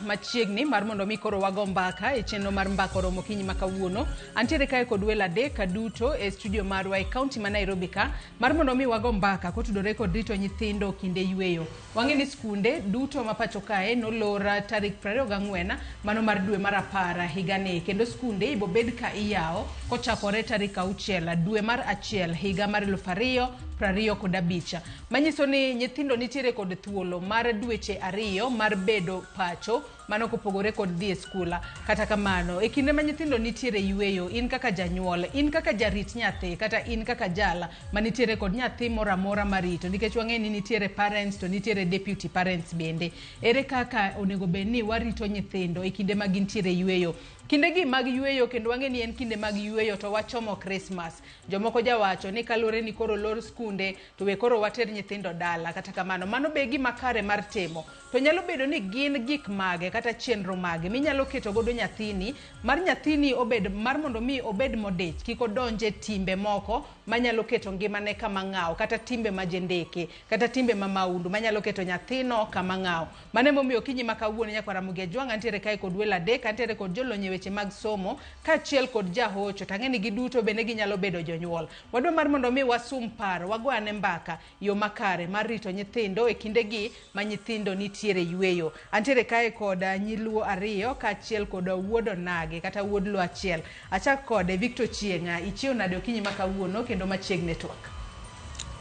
machiegni mar mondo mi koro wago mbaka e chenro mar mbaka romo kinyi makawuono. Antiere kae kod welo adek duto e studio marwa e kaunti ma Nairobi ka mar mondo mi wago mbaka kotudore kod rito nyithindo kinde yweyo. Wang'e ni skunde duto ma pacho kae nolora tarik 24 mano mar dwe mar 10 higani, kendo skunde ibo bed ka iyawo kochakore tarik 6 dwe mar 1 higa mar 2025. Manyiso ni nyithindo nitiere kod thuolo mar dweche 2 mar bedo pacho mano kopogore kod dhi e skula. Kata kamano e kinde ma nyithindo nitiere yweyo, in kaka janyuol, in kaka jarit nyathi, kata in kaka jala manitiere kod nyathi moramora marito, nikech wang'e ni nitiere parents to nitiere deputy parents bende. Ere kaka onego bed ni warito nyithindo e kinde ma gintiere yweyo? Kinde gi mag yweyo, kendo wang'e ni en kinde mag yweyo to wachomo Christmas. Jomoko jawacho ni kalore ni koro lor skunde to we koro water nyithindo dala. Kata kamano mano be gima kare mar temo. To nyalo bedo ni gin gik mage kata chenro mage minyalo keto godo nyathini obed mar mondo mi obed modich, kik odonje timbe moko manyalo keto ngimane kama ng'aw, kata timbe majendeke, kata timbe mamaundu manyalo keto nyathino kama ng'aw. Mane momiyo kinyi makawuono nyaka Ramogi antiere kae kod welo adek, antiere kod jolony weche mag somo kaachiel kod jahocho. Tang'eni giduto bende ginyalo bedo jonyuol. Wadwa mar mondo mi wasum paro, wagwane mbaka yo makare mar rito nyithindo e kinde gi ma nyithindo nitiere yweyo. Antiere kae kod nyiluo 2 kaachiel kod wuod onage kata wuod luo 1. Achak kod Victor Chienga. Ichiew nade okinyi makawuono kendo machiegni twak?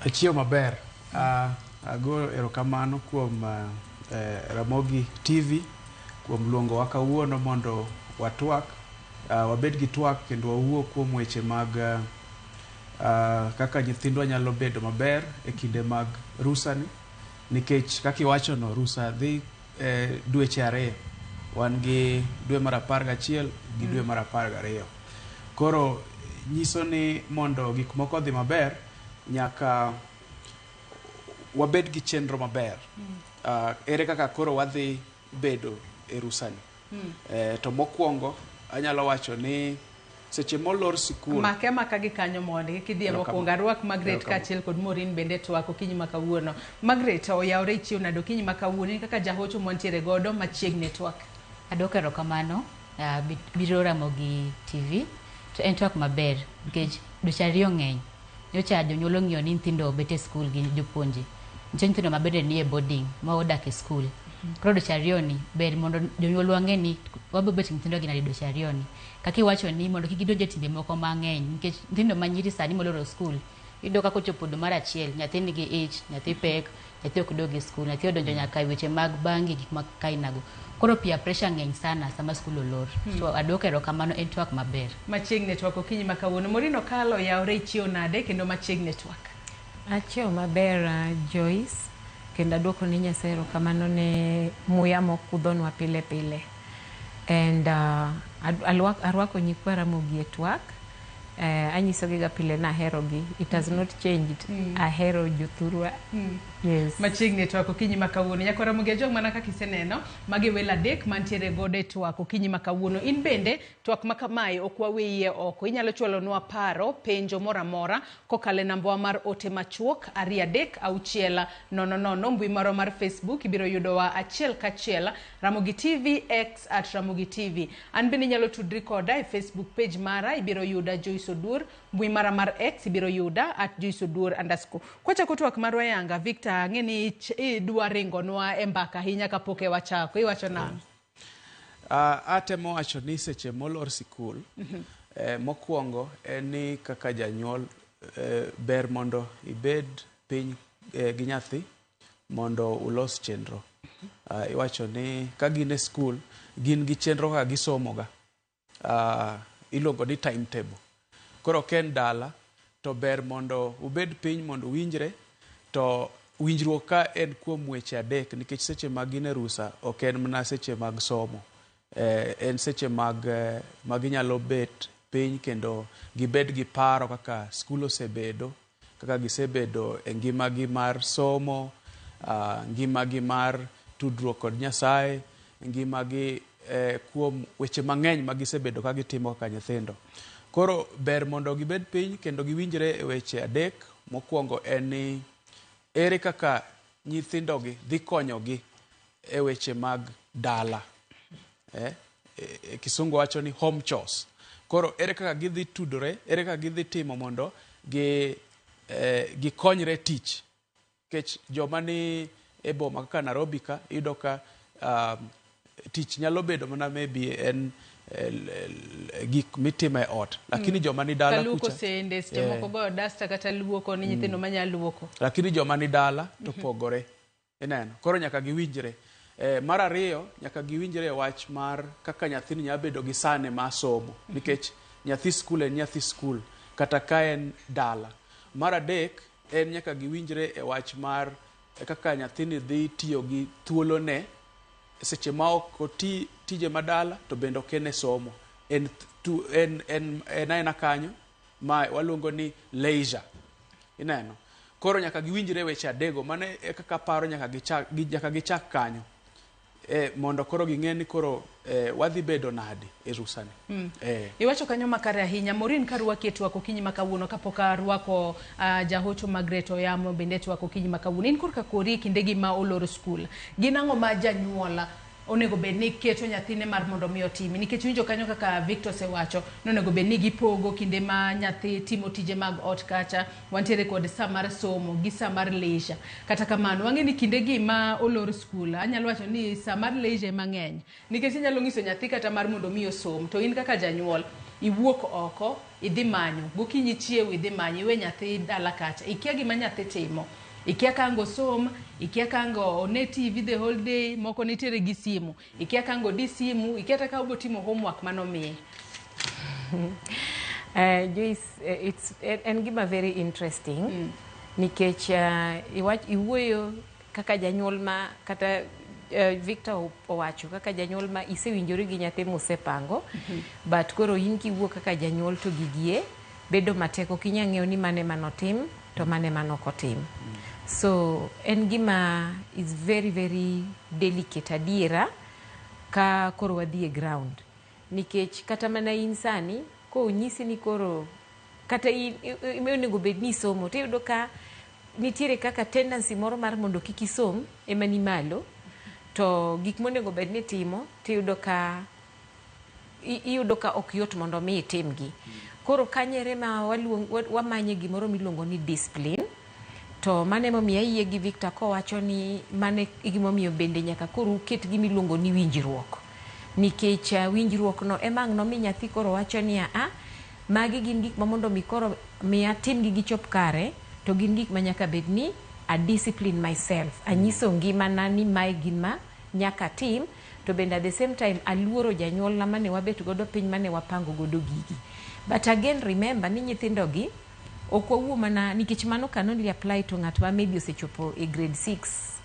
Achiew maber. Ago erokamano kuom Ramogi TV kuom luongo wa kawuono mondo watwak, wabed gi twak kendo wawuo kuom weche mag kaka nyithindwa nyalo bedo maber e kinde mag rusani, nikech kaka iwacho no, rusa dhi dweche 2. Wan gi dwe mar 11 gi dwe mar 12. Koro nyiso ni mondo gik moko dhi maber nyaka wabed gi chenro maber. Ere kaka koro wadhi bedo e rusani? To mokwongo anyalo wacho ni seche molor sikul maka gi kanyo mondi kidhie mokwongo arwak Magret kaachiel kod Maureen bende twak okinyi makawuono. Magret, oyawre ichiew nade okinyi makawuono kaka jahocho mwantiere godo machiegni twak? Adok erokamano, biro Ramogi TV to en twak maber nikech dweche 2 ng'eny. Nyocha jonyuol ong'iyo ni nyithindo obet e skul gi jopuonje. Nitie nyithindo mabende ni e boarding ma odak e skul. Koro dweche 2 ni ber mondo jonyuol wang'e ni wabobet nyithindo gi nade dweche 2 ni. Kaka iwacho ni mondo kik gidonje timbe moko mang'eny, nikech nyithindo manyiri sani moloro skul iyudo ka kochopo dwe mar 1 nyathi nigi ich, nyathi pek, nyathi ok dog e skul, nyathi odonjo nyaka e weche mag bangi, gik ma kainago. Koro peer pressure ng'eny sana sama skul olor. So adok erokamano, en twak maber. Machiegni twak okinyi makawuono. Maureen Okal, oyawre ichiew nade kendo machiegni twak? Achiew maber Joyce, kendo adwoko ni Nyasaye erokamano ne muya mokudhonwa pile pile. And arwako nyikwa Ramogi e twak. Anyisogi ga pile na aherogi. It has not changed. Ahero jothurwa. Yes. Machiegni twak okinyi makawuono. Nyaka Ramogi jog mana kaka iseneno, magi welo adek mantiere godo e twak okinyi makawuono. In bende twak makamae ok wawiye oko. Inyalo chwalonwa paro, penjo moramora kokale nambwa mar ote machuok 236000. Mbui maro mar Facebook ibiro yudowa achiel kachiel Ramogi TV X @Ramogi TV. An bende inyalo tudri koda e Facebook page mara, ibiro yuda Joyce Odur. Mbui mara mar X ibiro yuda @JoyceOdur_. Kwachako twak marwa yanga, Victor, ng'eni idwa ringonwa e mbaka hinya kapok e wachako. Iwacho nang'o? Atemo wacho ni seche molor sikul, mokwongo en ni kaka janyuol ber mondo ibed piny gi nyathi mondo ulos chenro. Iwacho ni ka gin e skul, gin gi chenro ka gisomoga. Iluongo ni timetable. Koro ken dala to ber mondo ubed piny mondo winjre, to winjruok ka en kuom weche 3, nikech seche mag gin e rusa ok en mana seche mag somo. En seche mag nyalo bet piny kendo gibed gi paro kaka skul osebedo, kaka gisebedo e ngimagi mar somo, ngimagi mar tudruok kod Nyasaye, ngimagi kuom weche mang'eny magisebedo ka gitimo kaka nyithindo. Koro ber mondo gibed piny kendo giwinjre e weche 3. Mokwongo en ni ere kaka nyithindogi dhi konyogi e weche mag dala. Kisungu wacho ni home chores. Koro ere kaka gidhi tudore, ere kaka gidhi timo mondo gikonyre tich. Kech joma ni e boma kaka Nairobi ka iyudo ka tich nyalo bedo mana maybe en gik mitimo e ot, lakini joma ni dala luoko sende, moko go dasta kata luoko ni nyithindo manya luoko. Lakini joma ni dala to pogore. Ineno. Koro nyaka giwinjre. Mar ariyo nyaka giwinjre wach mar kaka nyathini nyalo bedo gi sane ma somo, nikech nyathi skul en nyathi skul kata ka en dala. Mar adek en nyaka giwinjre e wach mar kaka nyathini dhi tiyo gi thuolone seche ma ok oti tije madala to bende ok ene somo. En aena kanyo ma waluongo ni leisure. Ineno. Koro nyaka giwinjre weche adego, mane kaka paro nyaka gichak kanyo. Mondo koro ging'e ni koro wadhi bedo nadi e rusani. Iwacho kanyo makare ahinya. Maureen karwaki e twak okinyi makawuono kapok arwako jahocho Magret Oyamo bende twak okinyi makawuono. In korka kori kindegi ma olor skul. Gin ang'o ma janyuola onego bed ni keto nyathine mar mondo mi otimi, nikech winjo kanyo kaka Victor sewacho nonego bed ni gipogo kinde ma nyathi timo tije mag ot kacha, wantiere kod saa mar somo gi saa mar leisure. Kata kamano wang'e ni kinde gi ma olor skul anyalo wacho ni saa mar leisure mang'eny, nikech inyalo ng'iso nyathi kata mar mondo mi osom to in kaka janyuol iwuok oko idhi manyo, gokinyi chiew idhi manyo, iwe nyathi dala kacha, ikia gima nyathi timo, ikia kango som, ikia kango one TV the whole day, moko nitiere gi simu, ikia kango di simu, ikia taka obo timo homework manomiye. Joyce, it's en gima very interesting, nikech iwuoyo kaka janyuol ma kata Victor owacho kaka janyuol ma isewinjori gi nyathi mosepango, but koro in kiwuo kaka janyuol to gigie bedo mateko kinya ng'eyo ni mane manotim to mane manokotim. So en gima is very very delicate adiera ka koro wadhi e ground, nikech kata mana in sani ko nyisi ni koro kata onego bed ni somo to iyudo ka nitiere kaka tendency moro mar mondo kik isom ema ni malo, to gik monego bed ni timo to iyudo ka ok yot mondo mi itimgi. Koro kanyere ma wamanye gimoro miluongo ni discipline, to mane momiyo ayie gi Victor kowacho ni mane gimomiyo bende nyaka koro uket gimiluongo ni winjruok, nikech winjruok no ema ang' nomi nyathi koro wacho ni magi gin gik ma mondo mi koro mi atim gi gichop kare, to gin gik ma nyaka bed ni a discipline myself, anyiso ngimana ni mae gin ma nyaka tim, to bende at the same time aluoro janyuol na mane wabet godo piny mane wapango godo gigi. But again remember ni nyithindo gi ok wawuo mana nikech mano can only apply to ng'at ma maybe osechopo e grade 6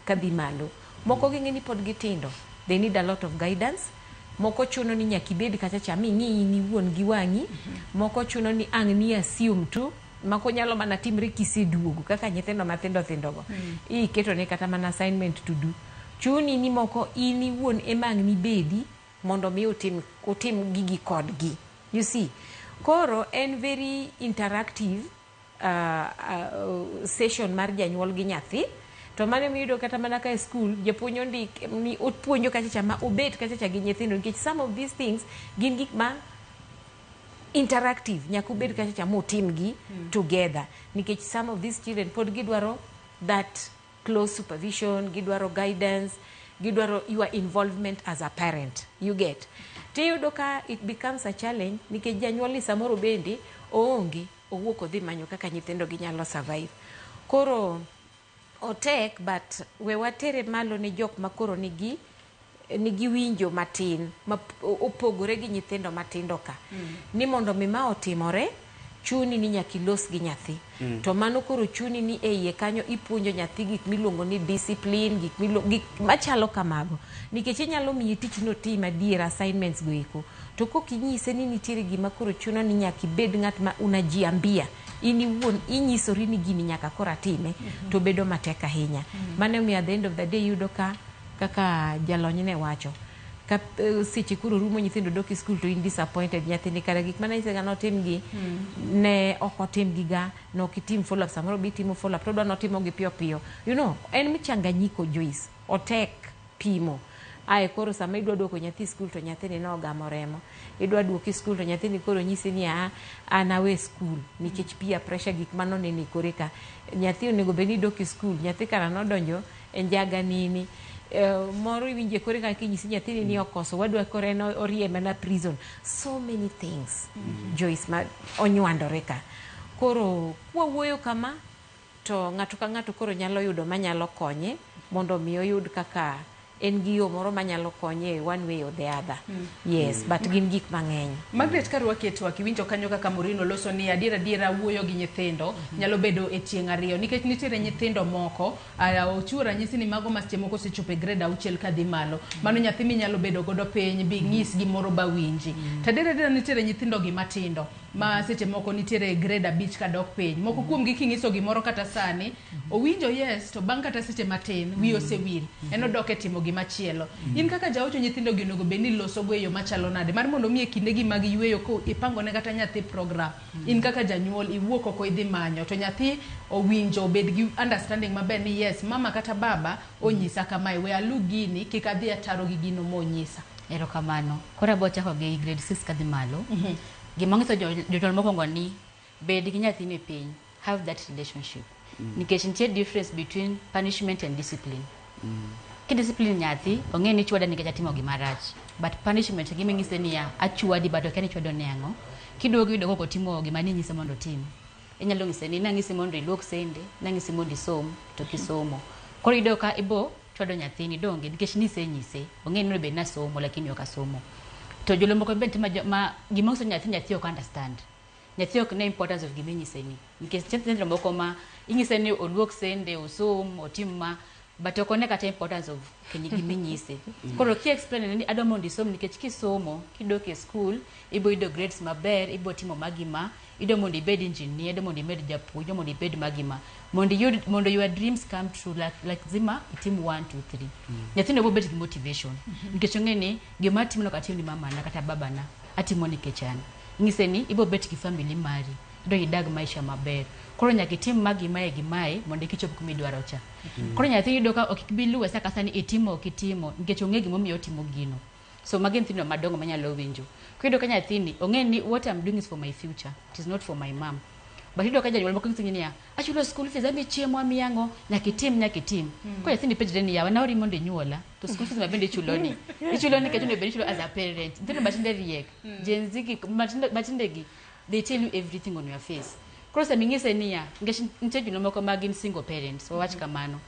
kadhi malo. Moko ging'e ni pod gitindo, they need a lot of guidance. Moko chuno ni nyaka ibed kacha cha ming'i ni wuon gi wang'i, moko chuno ni ang' ni assume tu, mako nyalo mana timre kiseduogo kaka nyithindo mathindo go. Iketo ne kata mana assignment to do. Chuni ni moko ini wuon emang' ni bedi mondo mi utim gigi kodgi. You see, koro en very interactive session mar janyuol gi nyathi, to mane miyudo kata mana ka e school japuonjo ndik ni opuonjo kacha ma obet kacha gi nyithindo, nikech some of these things gin gik ma interactive, nyaka ubed kacha ma utimgi together, nikech some of these children pod gidwaro that close supervision, gidwaro guidance, gidwaro your involvement as a parent, you get. Tiyudo ka it becomes a challenge, nikech janyuol ni samoro bende oonge owuok odhi manyo kaka nyithindo gi nyalo survive. Koro otek, but we watere malo ne jok ma koro nigi winjo matin ma opogore gi nyithindo matindo ka, ni mondo mi ma otimore chuni ni nyaka ilos gi nyathi, to mano koro chuni ni e iye kanyo ipuonjo nyathi gik miluongo ni discipline, gik machalo kamago, nikech inyalo miye tich no tim adier assignments go eko, to kok inyise ni nitiere gima koro chuno ni nyaka ibed ng'at ma unajiambia ini wuon inyisori ni gini nyaka kora time, to bedo matek ahinya. Mane mi at the end of the day yudo ka kaka jalony ne wacho ka seche kuro rumo nyithindo doki school to in disappointed, nyathini kare gik mana isega notim gi ne ok otim giga, no kitim follow up, samoro bi timo follow up to dwa notimo gi piyo piyo, you know, en michanganyiko Joyce, otek pimo. ae koro sama idwa duoko nyathi skul to nyathini nogamo remo, idwa duoki skul to nyathini koro nyisi ni an awe skul nikech peer pressure gik manoneni kore ka nyathi onego bed ni doki skul, nyathi kara nodonjo e njaga nini moro iwinje kore ka kinyisi nyathini ni okoso wadwa kore no oriembe na prison, so many things Joyce ma onywandore ka. Koro kwawuoyo kama to ng'ato ka ng'ato koro nyalo yudo manyalo konye mondo mi oyud kaka en gi yo moro manyalo konye one way or the other. Yes, but gin gik mang'eny. Magret karwaki e twak iwinjo kanyo kaka Maureen oloso ni adiera wuoyo gi nyithindo nyalo bedo e tieng' ariyo nikech nitiere nyithindo moko ochiwo ranyisi ni mago ma seche moko osechopo e grade 6 kadhi malo, mano nyathi minyalo bedo godo piny bi ng'is gimoro ba winji. To adiera nitiere nyithindo gi matindo ma seche moko nitiere grade 5 kadok piny, moko kuom gi king'iso gimoro kata sani owinjo yes to bang' kata seche matin wi osewil en odok e timo gimachielo. In kaka jaocho nyithindo gi onego bed ni loso go e yo machalo nade mar mondo mi e kinde gi mag yweyo ko ipango ne kata nyathi program, in kaka janyuol iwuok oko idhi manyo to nyathi owinjo bed gi understanding maber ni yes mama kata baba onyisa kamae we alu gini kik adhi ataro gi gino monyisa. Erokamano. Koro abo chako gi grade 6 kadhi malo. Gimang'iso jotol mokwongo ni bed gi nyathini e piny, have that relationship. Nikech nitie difference between punishment and discipline. Discipline nyathi ong'e ni chwada nikech atimo gima rach, but punishment giming'ise niya achwadi but ok ni chwado neng'o. Kiduogo yudo koko timo gima ni nyise mondo tim, inyalo ng'ise ni nang'isi mondo iluok sende, nang'isi mondo isom to kisomo. Koro yudo ka ibo chwado nyathini donge nikech nisenyise ong'e ni bed na somo lakini ok asomo. To jolomoko bende ma gima ng'iso nyathi ok understand, nyathi ok ne importance of gima inyise ni nikech nyithindo moko ma inyise ni oluok sende osom otim ma but okone kata importance of gima inyise. Koro ki explain ni adwa mondo isom nikech kisomo kidok e school ibo yudo grades maber, ibo timo magima, idwa mondo ibed engineer, idwa mondo ibed japuonj, idwa mondo ibed magima, mondo your dreams come true like zima itim 1 2 3. Nyathino bo bet gi motivation nikech ong'e ni gima atimo katim ni mama na kata baba na atimo nikech an. Ng'ise ni ibo bet gi family mari, do idag maisha maber. Koro nyaka itim magima e gimae mondo ikichop kuma idwaro cha. Koro nyathi yudo ka ok bi luwe saka sani itimo kitimo nikech ong'e gima omiyo timo gino. So magi nyithindo madongo manyalo winjo. Kiyudo ka nyathini ong'e ni what I'm doing is for my future, it is not for my mom. But yudo ka janyuol moko ng'isi niya achulo school fees abi chiemo amiyango nyaka itim. Koro nyathini penjre ni yawa naori mondo inyuola to school fees mabende ichuloni kech onego bed ichulo as a parent. Nyithindo matinde riek, Gen Z matinde gi they tell you everything on your face. Koro sa ming'ise niya nikech nitie jonyuol moko ma gin single parents wawach kamano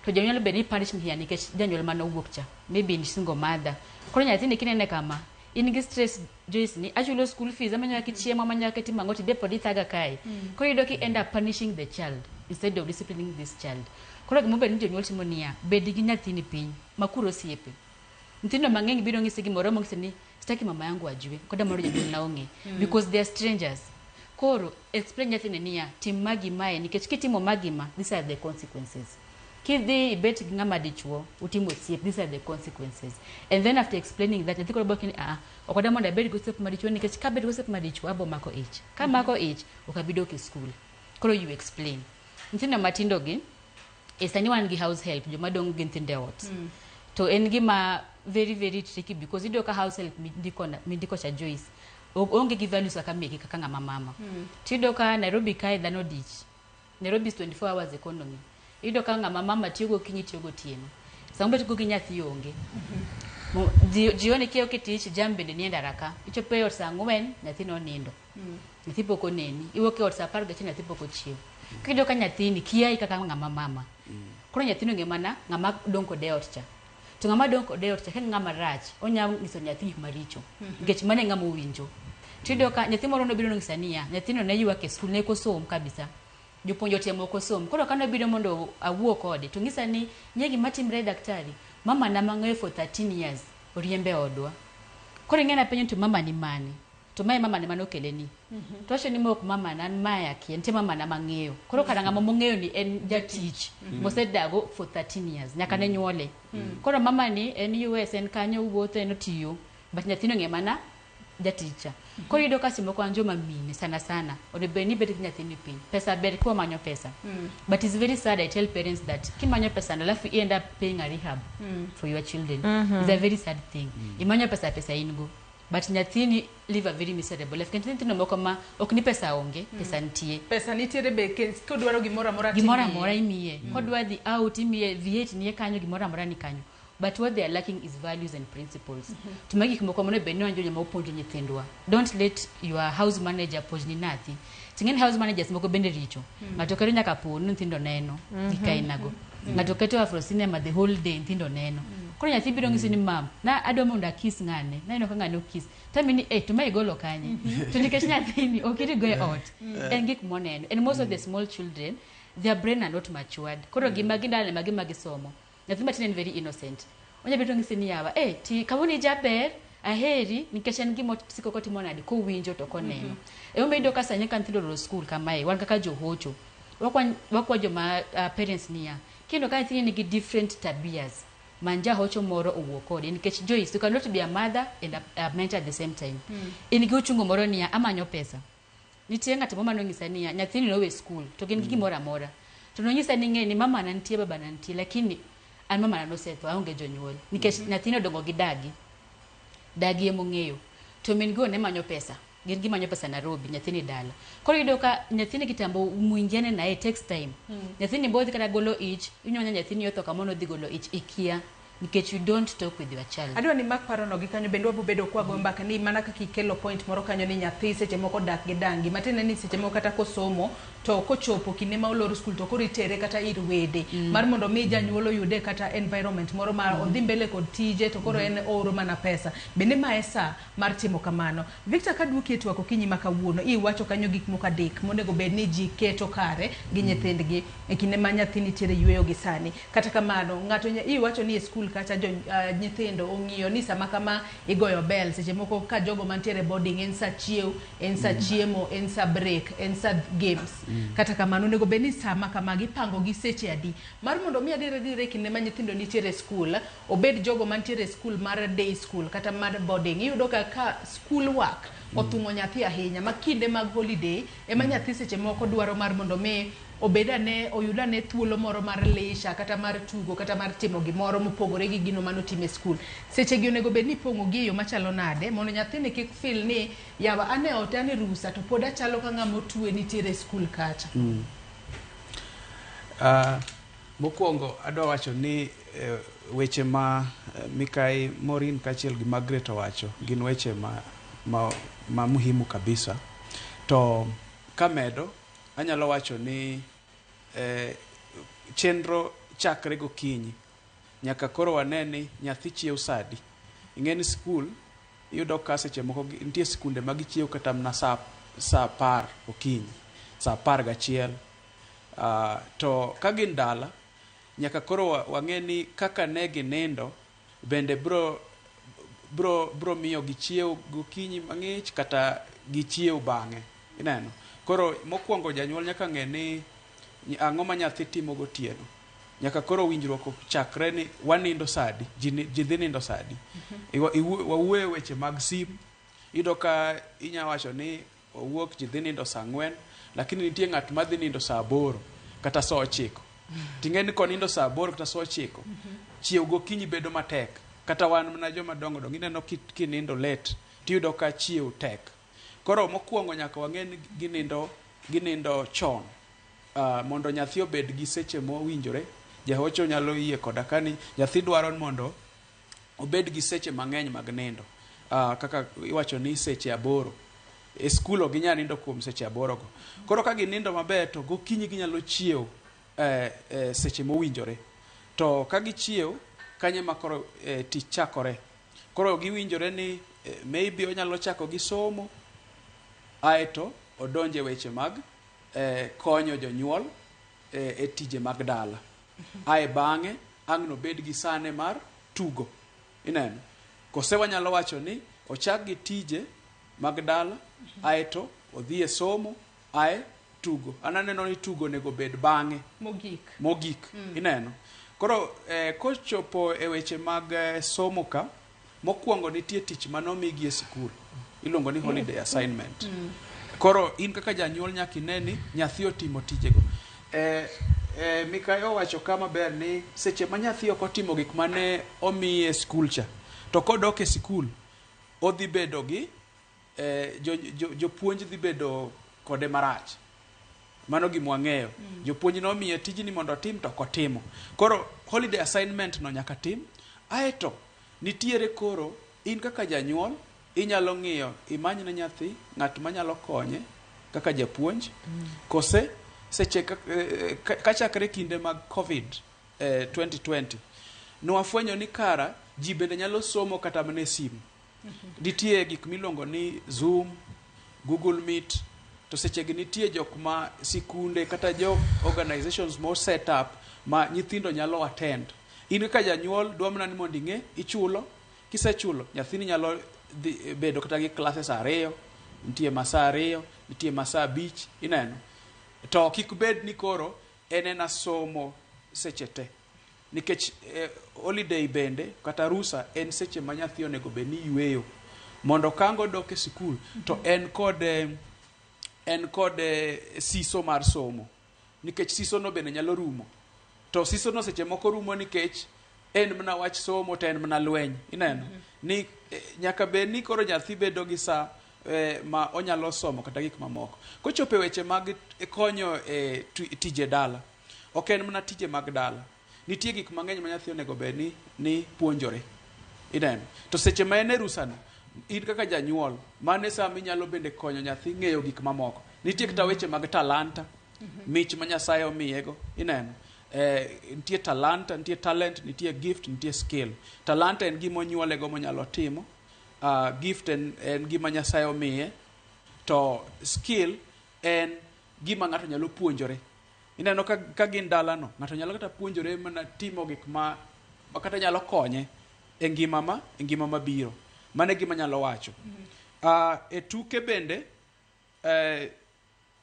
to janyuol bed ni punish me nikech janyuol mano wuok cha maybe ni single mother. Koro nyathini kinene kama in gi stress Joyce ni achulo school fees amanya kichiemo amanya kiti mangoti de podi thaga kai. Koro yudo ki end up punishing the child instead of disciplining this child. Koro gimo bed ni jonyuol timo niya bed gi nyathini piny makuro siepe. Nyithindo mang'eny biro ng'isi gimoro mong'isi ni sitaki mama yangu ajue koda moro janyuol na ong'e because they are strangers. Koro explain nyathini niya tim magimae nikech kitimo magima these are the consequences. Kidhi bet ng'ama dichuo utimo siep, these are the consequences. And then after explaining that nyathi koro bokini okoda mondo abed go siep madichuo nikech ka bed go siep madichuo abo mako ich, ka mako ich okabido ke school. Koro you explain. Nyithindo matindo gi sani wan gi house help joma dong gi nyithinde ot. To en gima very very tricky because ido ka house help mindiko cha Joyce onge gi values kaka meki kaka ng'ama mama. Tido ka Nairobi kai dhano dich, Nairobi is 24 hours economy. Ido ka ng'ama mama tiyogo kinyi tiyogo tieno. Sambe tuko kinyathi onge. Jioni kio kitich jambe ni nienda raka. Ichope ot saa 4 nyathi no nindo. Nyathi poko neni. Iwoke ot saa 10 gachi nyathi poko chiew. Kido ka nyathini kiai kaka ng'ama mama. Koro nyathino nge mana ng'ama donko de ot cha. To ng'ama donko de ot cha ken ng'ama rach. Onya ngiso nyathi gik maricho. Nikech mane ng'ama owinjo. Tido ka nyathi moro no biro ngisania. Nyathino ne yuak e skul ne kosom kabisa. Jopuonjo temo kosom. Koro kano bido mondo awuo kode to ng'isa ni nyegi matimre daktari mama na mang'eyo for 13 years oriembe odwa. Koro ng'ena penyo to mama ni mane to mae mama ne mano keleni. To acho ni mok mama nan maya ki ente mama na mang'eyo. Koro kada ng'ama mong'eyo ni en jatich mosedago for 13 years nyaka ne nyuole. Koro mama ni en US en kanyo wuotho en otiyo but nyathino ng'e mana jaticha. Koro yudo ka simo kwa njoma mine sana. Ode beni beti nyathini piny. Pesa beri kwa manyo pesa. But it's very sad I tell parents that kimanyo pesa alafu you end up paying a rehab for your children. It's a very sad thing. Imanyo pesa ingo. But nyathini live a very miserable life. Nyithindo moko ma ok ni pesa onge, pesa nitie. Pesa nitiere be kodwaro gimoro amora imiye. Kodwa dhi out imiye V8 niye kanyo gimoro amora ni kanyo. But what they are lacking is values and principles. To make gimoko mono be ni wanjo nyama oponjo nyithindwa. Don't let your house manager pojni nathi. Tingen house managers moko bende richo. Ngato kero nyaka pon nyithindo neno gikainago. Ngato keto afro cinema the whole day nyithindo neno. Koro nyathi biro ngisi ni mam na adwa mondo kiss ngane na ino ka ngane kiss tamini to mai golo kanye to nikech nyathini okiri go out en gik moneno and most of the small children their brain are not matured koro gima gindale magima gisomo nyathi matin en very innocent onya biro ngisi ni yawa ti kawoni jaber aheri nikech en gimo siko kotimo nade ko winjo to koneno omedo ka sanya kan thindo ro school kamae wan kaka johocho wakwa joma parents niya kendo ka nyathini nigi different tabias manja hocho moro owuokode nikech Joyce you cannot be a mother and a mentor at the same time in gi uchungo moro niya amanyo pesa nitie ng'at mama no ngisa niya nyathini no we school to gin gi moro amora to no ngisa ni ng'e ni mama nantie baba nantie lakini an mama no setho aonge jonyuol nikech nyathini odongo gi dagi emo ng'eyo to min go ne manyo pesa gin gi manyo pesa Nairobi nyathini dala koro yudo ka nyathini kitambo muingiane na takes time nyathini bodhi kata golo ich inyonya nyathini yotho kamono dhi golo ich ikia because you don't talk with your child. Adwa ni mak paro no gi kanyo bende wabedo kwa go mbaka ni mana kaka ikelo point moro kanyo ni nyathi seche moko dak gi dangi matene ni seche moko kata kosomo to kochopo kinde ma olor school to koritere kata ir wede mar mondo mi janyuolo yude kata environment moro ma odhi mbele kod tije to koro en oro mana pesa bende ma esa mar timo kamano. Victor kaduoki etwa ko kinyi makawuono iwacho kanyo gik moko adek monego bed ni ji keto kare gi nyithindgi e kinde ma nyathini tiere yweyo gi sani kata kamano ngato iwacho ni e school kata nyithindo ong'iyo ni sama kama igoyo bell seche moko ka jogo mantiere boarding en sa chiew en sa chiemo en sa break en sa games kata kamano nego beni sama kama gipango gi seche adi mar mondo mi adire kinde ma nyithindo nitiere school obed jogo mantiere school mar day school kata mar boarding iyudo ka school work otungo nyathi ahinya makinde mag holiday ema nyathi seche moko dwaro mar mondo mi obedane oyudane thuolo moro mar lisha kata mar tugo kata mar timo gimoro mopogore gi gino manotime school seche gi onego bed ni pongo gi yo machalo nade mondo nyathini kik feel ni yawa ane otani rusa to pod achalo ka ng'ama otwe nitiere school kacha. Mokwongo adwa wacho ni weche ma Mikai Maureen kachiel gi Magret wacho gin weche ma muhimu kabisa to kamedo anyalo wacho ni chenro chakre gokinyi nyaka koro waneni nyathi chiew sadi ing'eni school yudo ka seche moko nitie skunde ma gichiew kata mna saa 10 okinyi saa 11 to ka gin dala nyaka koro wang'eni kaka ne ginindo bende bro miyo gichiew gokinyi mang'ich kata gichiew bang'e ineno. Koro mokwongo janyuol nyaka ng'e ni ang'o ma nyathi timo gotieno nyaka koro winjruok chakre ni wanindo sadi ji dhi nindo sadi wawuoyo weche mag sim ido ka inya wacho ni owuok ji dhi nindo saa 4 lakini nitie ng'at ma dhi nindo saa 8 kata saa 9 ting'eni konindo saa 8 kata saa 9 chiew gokinyi bedo matek kata wan na joma dongo ineno kinindo late tiyudo ka chiew tek. Koro mokwongo nyaka wang'en ginindo chon mondo nyathi obed gi seche mowinjore jahocho nyalo yie koda kani nyathi dwaro mondo obed gi seche mang'eny mag nindo kaka iwacho ni seche 8 e school ginya nindo kuom seche 8 go. Koro ka ginindo maber to gokinyi ginyalo chiew seche mowinjore to ka gichiew kanye makoro tich chakore koro giwinjore ni maybe onyalo chako gi somo aeto odonje weche mag konyo jonyuol e tije mag dala ae bang'e ang'no bed gi sane mar tugo ineno kose wanyalo wacho ni ochak gi tije mag dala aeto odhi e somo ae tugo ananeno ni tugo nego bed bang'e mogik ineno. Koro kochopo e weche mag somo ka mokwongo nitie tich manomigi e skul iluongo ni holiday assignment. Koro in kaka janyuol nyaka ine ni nyathi otimo tijego. Mikayo wacho kama ber ni seche ma nyathi ok otimo gik mane omiye e skul cha, to kodok e skul odhi bedo gi jopuonj dhi bedo kode marach. Mano gima wang'eyo. Jopuonj nomiye tijni mondo otim to kotimo. Koro holiday assignment no nyaka tim. Aeto nitiere koro in kaka janyuol inyalo ng'iyo imany ne nyathi ng'at manyalo konye kaka japuonj. Kose seche kachakre kinde mag Covid 2020 nwafwenyo ni kara ji bende nyalo somo kata mane simu. Nitie gik miluongo ni Zoom, Google Meet, to seche gi nitie jok ma sikunde kata jo organizations mo set up ma nyithindo nyalo attend. In kaka janyuol dwa mana ni mondo ing'e ichulo, kisechulo nyathini nyalo bedo kata gi classes 2, nitie masaa 2, nitie masaa 5, ineno. To kik bed ni koro en somo seche te. Nikech holiday bende kata rusa en seche ma nyathi onego bed ni yweyo mondo kango dok e sikul to en kod siso mar somo. Nikech siso no bende nyalo rumo. To siso no seche moko rumo nikech en mana wach somo to en mana lweny, ineno. Ni nyaka bed ni koro nyathi bedo gi saa ma onyalo somo kata gik mamoko. Kochope weche mag konyo tije dala. Ok en mana tije mag dala. Nitie gik mang'eny ma nyathi onego bed ni puonjore. Ineno. To seche ma en e rusano, in kaka janyuol, mane sama inyalo bende konyo nyathi ng'eyo gik mamoko. Nitie kata weche mag talanta, mich ma Nyasaye omiyego, ineno. Nitie talanta, nitie talent, nitie gift, nitie skill. Talanta en gima onyuolego monyalo timo. Gift en gima Nyasaye omiye. To skill en gima ng'ato nyalo puonjore. Ineno ka gin dalano, ng'ato nyalo kata puonjore mana timo gik ma kata nyalo konye e ngima mabiro. Mane gima nyalo wacho. E tuke bende,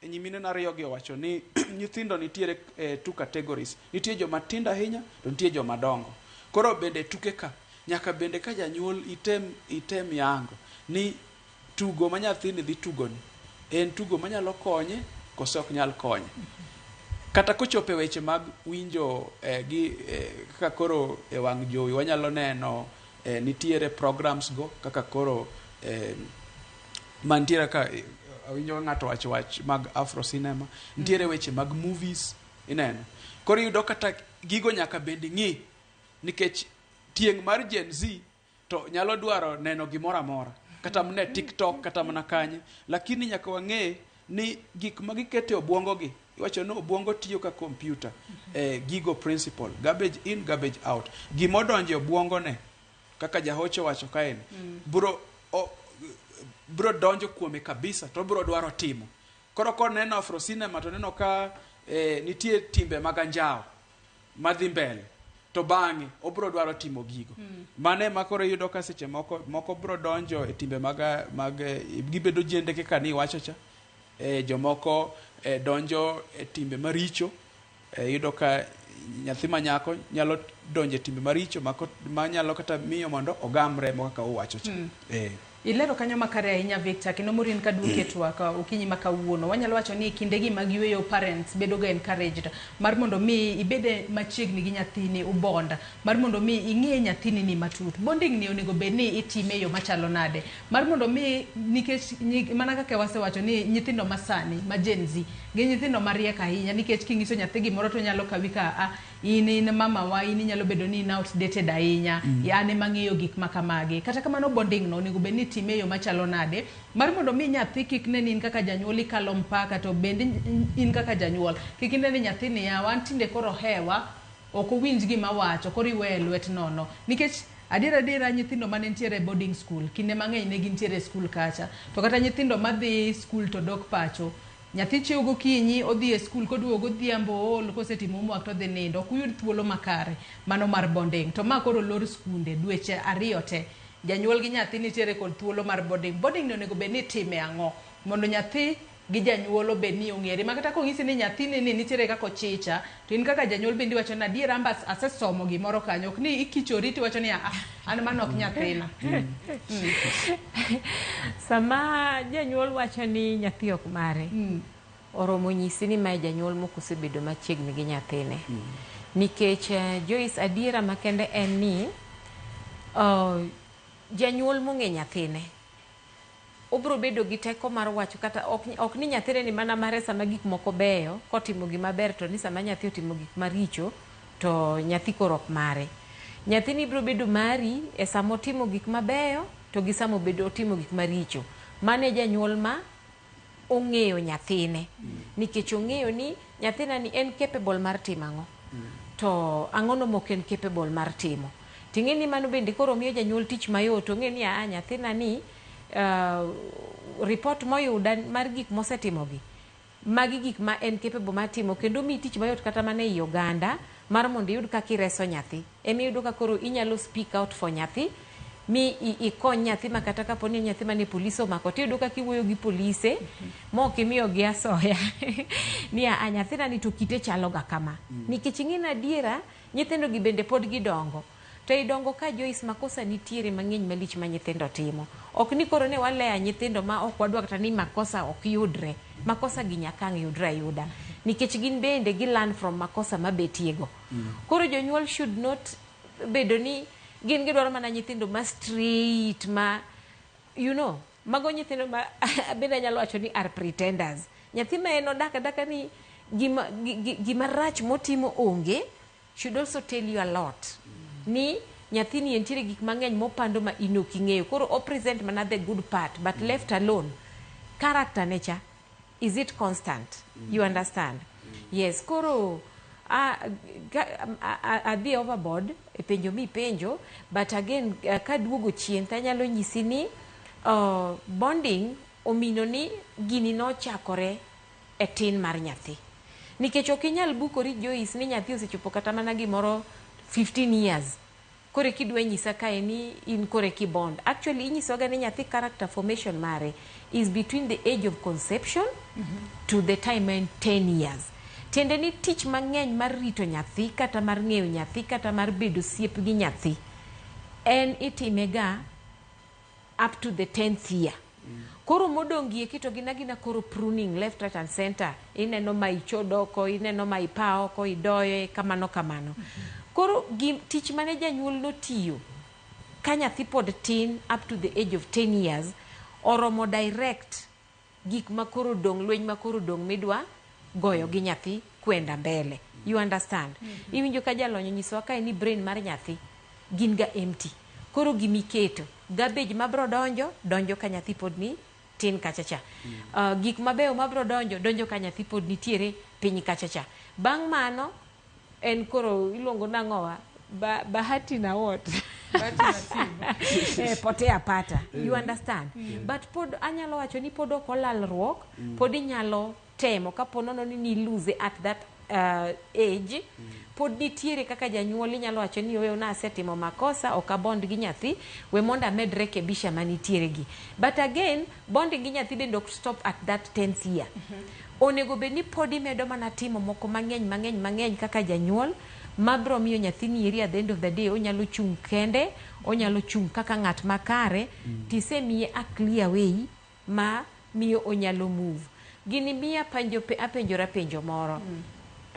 nyimine nariyo gi owacho ni nyithindo nitiere two categories. Nitie joma tindo ahinya, to nitie joma dongo. Koro bende tuke ka, nyaka bende ka janyuol item yango ni tugo ma nyathini dhi tugoni en tugo manyalo konye kose ok nyal konye. Kata kochope weche mag winjo gi kaka koro e wang' jowi wanyalo neno nitiere programs go kaka koro mantiere ka winjo ng'ato wach mag Afro cinema, nitiere weche mag movies, ineno. Koro yudo kata gigo nyaka bende ng'i nikech tieng' mar Gen Z to nyalo dwaro neno gimoro amora kata mne TikTok kata mana kanye, lakini nyaka wang'e ni gik ma gikete obwongo gi iwacho no obwongo tiyo ka computer. Gigo principle, garbage in garbage out. Gimodonjo obwongo ne kaka jahocho wacho kaen bro donjo kuome kabisa to bro dwaro timo. Koro neno Afro cinema to neno ka nitie timbe mag anjao madhi mbele to bang'e obro dwaro timo gigo. Mane makoro yudo ka seche moko bro donjo e timbe mag gibedo jende kaka ni wacho cha. Jomoko donjo e timbe maricho. Yudo ka nyathi manyako nyalo donjo e timbe maricho ma nyalo kata miyo mondo ogamre kaka uwacho cha. Ilero kanyo makare ahinya Victor, kendo Maureen kaduoke twak okinyi makawuono. Wanyalo wacho ni kindegi mag yweyo parents bedo ga encouraged mar mondo mi ibede machiegni gi nyathini ubonda, mar mondo mi ing'e nyathini ni matut. Bonding ni onego bed ni itime yo machalo nade, mar mondo mi nikech mana kaka wasewacho ni nyithindo masani ma Gen Z gi nyithindo mariek ahinya, nikech kingiso nyathi gimoro to nyalo kawi ka in mama wa in nyalo bedo ni outdated ahinya, ane mang'eyo gik makamagi. Kata kamano bonding no onego bed ni time yo machalo nade mar mondo mi nyathi kik ne in kaka janyuol ikalo mpaka to bende in kaka janyuol kik ne ni nyathini ya wan tinde koro hewa ok owinj gima wacho koro iwe lwet nono. Nikech adiera nyithindo mane ntiere boarding school kinde mang'eny ne gintiere school kacha, to kata nyithindo madhi school to dok pacho, nyathi chiewo gokinyi odhi e skul koduogo godhiambo ol kosetimo homework to dhi nindo, ok uyud thuolo makare mano mar bonding. To ma koro lor skunde dweche 2 te janyuol gi nyathi nitiere kod thuolo mar boarding. Boarding no onego bed ni time ang'o mondo nyathi gi janyuol obed ni ong'ere makata kong'isi ni nyathini ni nitiere kaka ochicha to in kaka janyuol bende iwacho ni adier amba asesomo gimoro kanyo ok ni ikichori tiwacho ni an mano ok nyathina. Sama janyuol wacho ni nyathi ok mare oromo nyisi ni mae janyuol mokosebedo machiegni gi nyathine. Nikech Joyce adiera makende en ni janyuol mong'e nyathine obro bedo gi teko mar wacho kata ok ni nyathine ni mana mare sama gik moko beyo kotimo gima ber to ni sama nyathi otimo gik maricho to nyathi koro ok mare. Nyathini bro bedo mari e sama otimo gik mabeyo to gi sama otimo gik maricho. Mane janyuol ma ong'eyo nyathine nikech ong'eyo ni nyathina ni en capable mar timo ang'o to ang'ono mok en capable mar timo. Ting'e ni mano bende koro miyo janyuol tich mayot. Ong'e ni nyathina ni report moyuda mar gik mosetimogi magi gik ma en capable mar timo kendo mi tich mayot kata mana ei oganda mar mondo iyud kaka ireso nyathi. Emi yudo ka koro inyalo speak out for nyathi mi ikony nyathi makata kapo ni nyathi mane polisi omako tiyudo kaka iwuoyo gi polise mok imiyogi asoya ni nyathina ni to kite chalo ga kama. Nikech ing'e na adiera nyithindo gi bende pod gidongo. To idongo ka Joyce makosa nitiere mang'eny malich ma nyithindo timo. Ok ni koro ne waleya nyithindo ma ok wadwa kata ni makosa ok yudre. Makosa gi nyakang' yudre ayuda. Nikech gin bende gi learn from makosa mabetiego. Koro jonyuol should not bedo ni gin gidwaro mana nyithindo ma straight ma mago nyithindo ma bende nyalo wacho ni are pretenders. Nyathi ma en odak adaka ni gima rach motimo onge should also tell you a lot. Ni nyathini entiere gik mang'eny mopando ma inoki ng'eyo. Koro o present mana the good part but left alone character nature is it constant? You understand? Yes. Koro adhi overboard e penjo mi penjo but again kaduogo chien tanyalo nyisi ni bonding omino ni gini nochakore e tin mar nyathi. Nikech ok inyal bukori Joyce ni nyathi osechopo kata mana gimoro 15 years kore kidwe nyisa kae ni in kore ki bond. Actually inyisoga ni nyathi character formation mare is between the age of conception to the time in 10 years. Tiende ni tich mang'eny mar rito nyathi kata mar ng'eyo nyathi kata mar bedo siep gi nyathi en itimega up to the 10th year. Koro modongie kito gina koro pruning left right and center. Ineno ma ichodoko, ineno ma ipa oko, idoye kamano. Koro tich mane janyuol notiyo ka nyathi pod tin up to the age of 10 years oromo direct gik makoro dong lweny makoro dong midwa goyo gi nyathi kwenda mbele. You understand? Iwinjo ka jalonyo nyisowa kae ni brain mar nyathi gin ga empty. Koro gimiketo garbage mabro donjo ka nyathi pod ni tin kachacha. Gik mabeyo mabro donjo ka nyathi pod nitiere piny kachacha. Bang' mano en koro iluongo nang'owa bahati na what potea pata. You understand? But pod anyalo wacho ni pod okolalruok, pod inyalo temo kapo nono ni lose at that age. Pod nitiere kaka janyuol inyalo wacho ni oyo na asetimo makosa ok abond gi nyathi we mondo amed rekebisha manitiere gi. But again bonding gi nyathi bende ok stop at that 10th year. Onego bed ni pod imedo mana timo moko mang'eny kaka janyuol mabro miyo nyathini eri at the end of the day onyalo chung kende, onyalo chung kaka ng'at makare tisemiye a clear way ma miyo onyalo move. Gini miya apenjora penjo moro.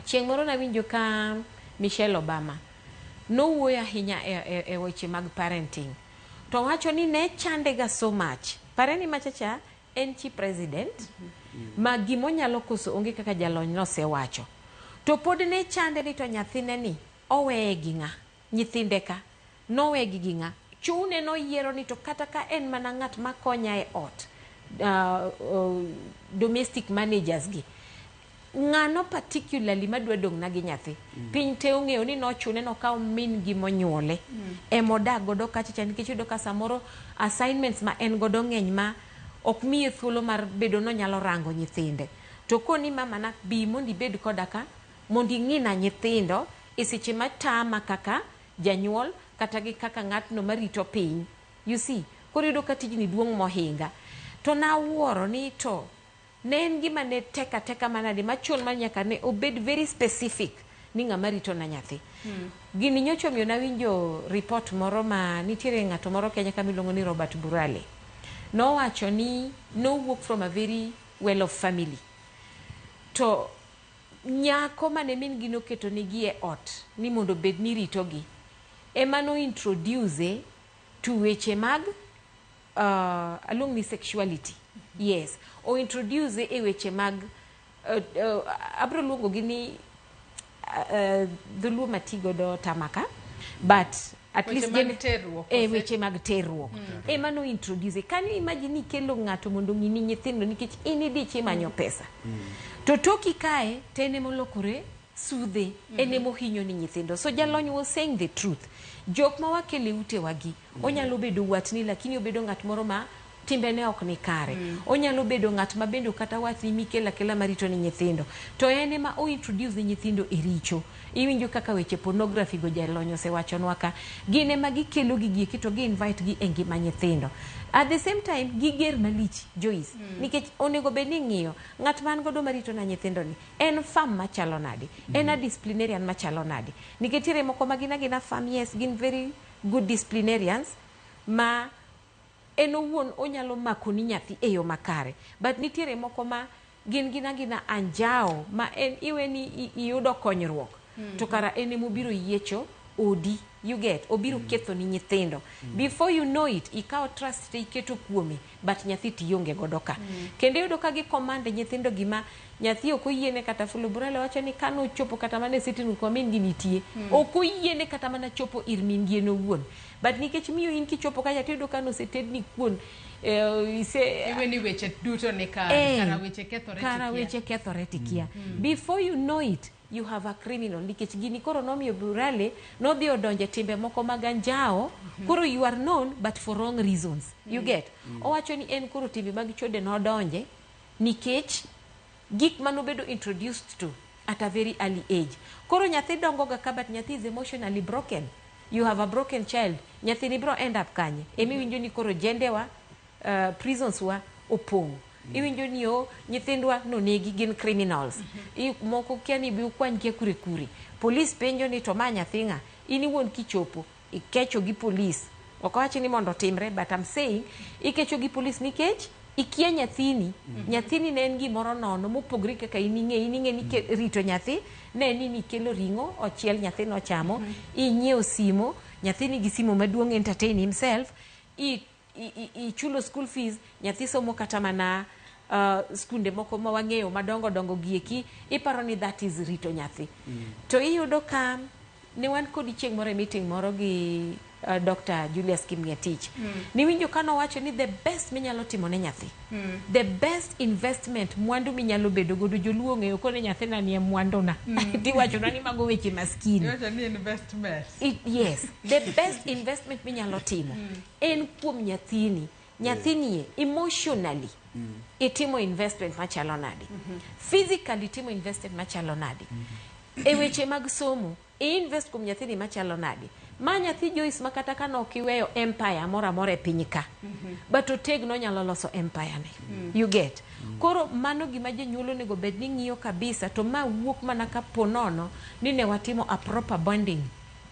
Chieng' moro nawinjo ka Michelle Obama nowuoyo ahinya e weche mag parenting. To wacho ni ne chandega so much. Pareni machacha en chi president ma gimonyalo koso onge kaka jalony nosewacho. To pod ne chande ni to nyathine ni oweye gi ng'a. Nyithinde ka nowegi gi ng'a. Chune noyiero ni to kata ka en mana ng'at makonya e ot. Domestic managers gi. Ng'ano particularly madwa dong' na gi nyathi. Piny te ong'eyo ni nochune nokaw min gi monyuole. Emoda godo kachacha nikech yudo ka samoro assignments ma en godo ng'eny ma ok miye thuolo mar bedo no nyalo rango nyithinde. To koni mama na bi mondi bed koda ka mondi ng'ina nyithindo e seche matama kaka janyuol kata gi kaka ng'atno marito piny. You see, koro yudo ka tijni duong' mohinga. To nawuoro ni to ne en gima ne teka manade machon ma nyaka ne obed very specific ni ng'ama rito na nyathi. Gini nyocho miyo na winjo report moro ma nitiere ng'ato moro Kenya ka miluongo ni Robert Burale. Nowacho ni no work from a very well off family. To nyako mane min gi noketo nigi e ot ni mondo bed ni rito gi ema no introduce to weche mag along ni sexuality. Yes, o introduce e weche mag abro luongo gi ni dhuluo matigo do tamaka, but at least weche mag terruok ema no introduce. Can you imagine kelo ng'ato mondo ng'ini nyithindo nikech ini dichi manyo pesa to toki kae tene molokore sudhe ene mohinyo ni nyithindo. So jalony was saying the truth. Jok ma wakele ute wagi onyalo bedo watni lakini obedo ng'at moro ma timbe ne ok ni kare. Onyalo bedo ng'at ma bendo kata watni mikela kela marito ni nyithindo. To ene ma o introduce ni nyithindo e richo. Iwinjo kaka weche pornography go jalonyo se wachonwa ka. Gine ma gikelo gi kito gi invite gi e ngima nyithindo. At the same time giger malich Joyce. Nikech onego bed ni ng'iyo ng'at man godo marito na nyithindo ni en fam machalo nade. En a disciplinarian machalo nade. Nikech tiere moko magina fam, yes, gin very good disciplinarians ma en owuon onyalo mako ni nyathi e yo makare, but nitiere moko ma gina anjao ma en iwe ni iyudo konyruok to kara ene mobiro yiecho odi, you get, obiro ketho ni nyithindo. Before you know it, ikaw trust te iketo kuome, but nyathi tiyonge godo ka. Kendo yudo ka gi command nyithindo gima nyathi ok oyiene kata fulo. Burale wacho ni kano chopo kata mana sitinu kwa min gi nitie ok oyiene kata mana chopo ir min gi owuon, but nikech miyo in kichopo ka nyathi yudo kano setedni kuon iwe ni weche duto ne kara weche kethore tikia. Before you know it, you have a criminal. Nikech gini koro nomiyo Burale no dhi odonje timbe moko maganjao. Koro you are known but for wrong reasons, you get. Owacho ni en koro timbe mag chode no donje nikech gik manobedo introduced to at a very early age. Koro nyathi dongo ga but nyathi is emotionally broken. You have a broken child. Nyathi ni bro end up kanye. Emi winjo ni koro jendewa prisons wa opong. Iwinjo ni nyithindwa no negi gin criminals. Moko kia ni bi ukwany kia kure. Police penjo ni to ma nyathinga. Ini won kichopo ikecho gi police. Okawachi ni mondo timre, but I'm saying ikecho gi police nikech ikia nyathini. Nyathini ne en gimoro nono mopogre kaka ining'e ni rito nyathi ne ni kelo ringo ochiel nyathino chamo, inyiew simo, nyathini gi simo maduong entertain himself, chulo school fees, nyathi somo kata mana skunde moko ma wang'eyo madongo gieki, iparo ni that is rito nyathi. To iyudo ka ne wan kod chieng' moro meeting moro gi Dr. Julius Kimngetich. Niwinjo kano wacho ni the best minyalo timo ne nyathi. The best investment mwandu minyalo bedo godo. Joluo ng'eyo kone nyathi na ni mwandu na. Ti wacho na ni mago weche maskini. Wacho ni investment. Yes, the best investment minyalo timo en kuom nyathini. Nyathini emotionally itimo investment machalo nade. Physically itimo investment machalo nade. E weche mag somo invest kuom nyathini machalo nade. Ma nyathi Joyce makata kano ok iweyo empire mora e piny ka, but otegno nyalo loso empire ne. You get. Koro mano gima jonyuolo nego bed ni ng'iyo kabisa, to ma wuok mana ka ponono ni ne watimo a proper bonding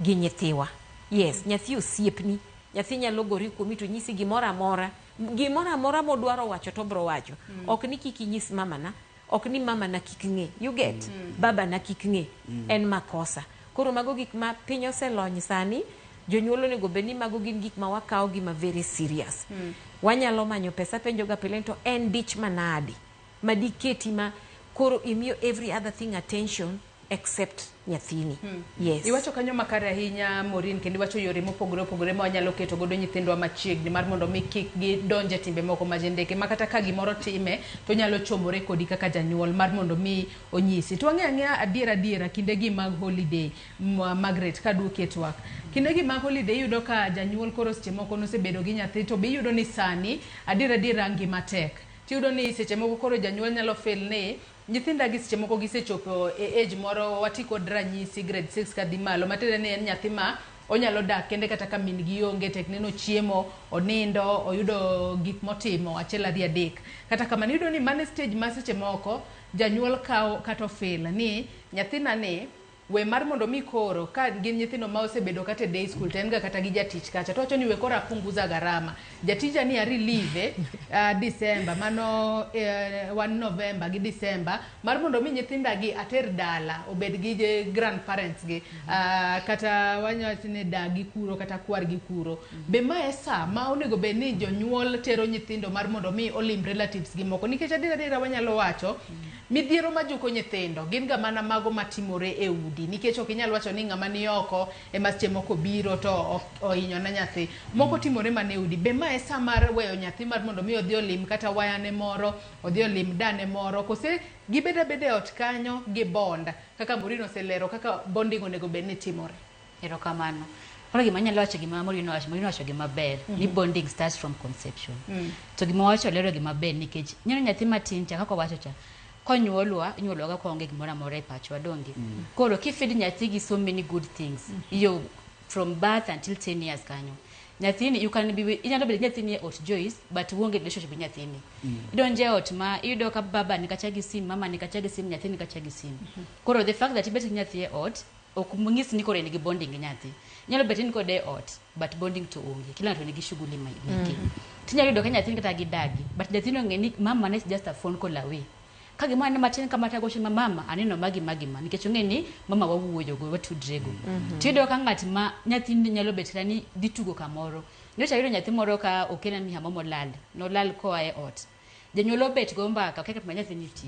gi nyithiwa. Yes, nyathi osiepni, nyathi nyalo gori kuomi to nyisi gimoro amora modwaro wacho to bro wacho. Ok ni kiki nyis mama na, ok ni mama na kik ng'e. You get. Baba na kik ng'e. En makosa. Koro mago gik ma piny oselony sani, jonyuolo nego bed ni mago gin gik ma wakawo gima very serious. Wanyalo manyo pesa penjo ga pile to en dich manadi madiketi ma koro imiyo every other thing attention except nyathini. Yes. Iwacho kanyo makare ahinya Maureen, kendo iwacho yore mopogore ma wanyalo keto godo nyithindwa machiegni mar mondo mi kik gidonje timbe moko majendeke makata ka gimoro time to nyalo chomore kodi kaka janyuol mar mondo mi onyisi. To ang'eya adiera kinde gi mag holiday Magret ka duke TWAK. Kinde gi mag holiday yudo ka janyuol koro seche moko nosebedo gi nyathi to be yudo ni sani adiera ngima tek. Tiyudo ni seche moko koro janyuol nyalo fail ne nyithinda gi seche moko gisechopo e age moro wati kod ranyisi grade 6 kadhi malo matende ni en nyathi ma onyalo dak kende kata ka min gi onge tekneno chiemo onindo oyudo gik motimo achiel ariyo adek kata kamano iyudo ni mane stage ma seche moko janyuol kawo kata ofil ni nyathina ni we mar mondo mi koro ka gin nyithindo ma osebedo kata day school ten ga kata gi jatich kacha to wacho ni we kora punguza garama jatija ni ari leave December mano 1 November gi December mar mondo mi nyithinda gi ater dala obed gi grandparents gi kata wanyacho ni dagi kuro kata kwar gi kuro be ma esa ma onego be ni jonyuol tero nyithindo mar mondo mi olim relatives gi moko nikech adira wanyalo wacho midhiero majuko nyithindo gin ga mana mago matimore e udi nikech ok inyal wacho ni ng'ama ni oko e masche moko biro to ohinyo na nyathi moko timore mane udi be ma esa mar weyo nyathi mar mondo mi odhi olim kata wayane moro odhi olim dane moro kose gibeda bede ot kanyo gi bond kaka Maureen oselero kaka bonding onego be ni timore erokamano ora gima nyalo wacho gima Maureen wacho gima ber ni bonding starts from conception to gima wacho lero gima ber nikech nyathi matin cha kaka wacho cha konyuolwa inyuolwa ka onge gimora mora e pacho adonge koro kifeed nyathi gi so many good things yo from birth until 10 years kanyo nyathini you can be inyalo bedo nyathini ot Joyce but uonge relationship with nyathini idonje ot ma iyudo ka baba ni kacha gi sim mama ni kacha gi sim nyathini kacha gi sim koro the fact that ibet nyathi e ot ok mungis ni koro en gi bonding gi nyathi inyalo bet ni kode ot but bonding to onge kila mtu ni gi shughuli mai tinyalo yudo ka nyathini kata gi dagi but nyathini ngeni mama is just a phone call away kage mwana matin kama tago shima mama anino magi nikech ngeni mama wawuoyo go watudrego tido ka ngati ma nyathi nyalo betira ni ditugo kamoro nyocha yiro nyathi moro ka okena ni hamomo lal ko ae ot janyuolo bet go mbaka kaka nyathi niti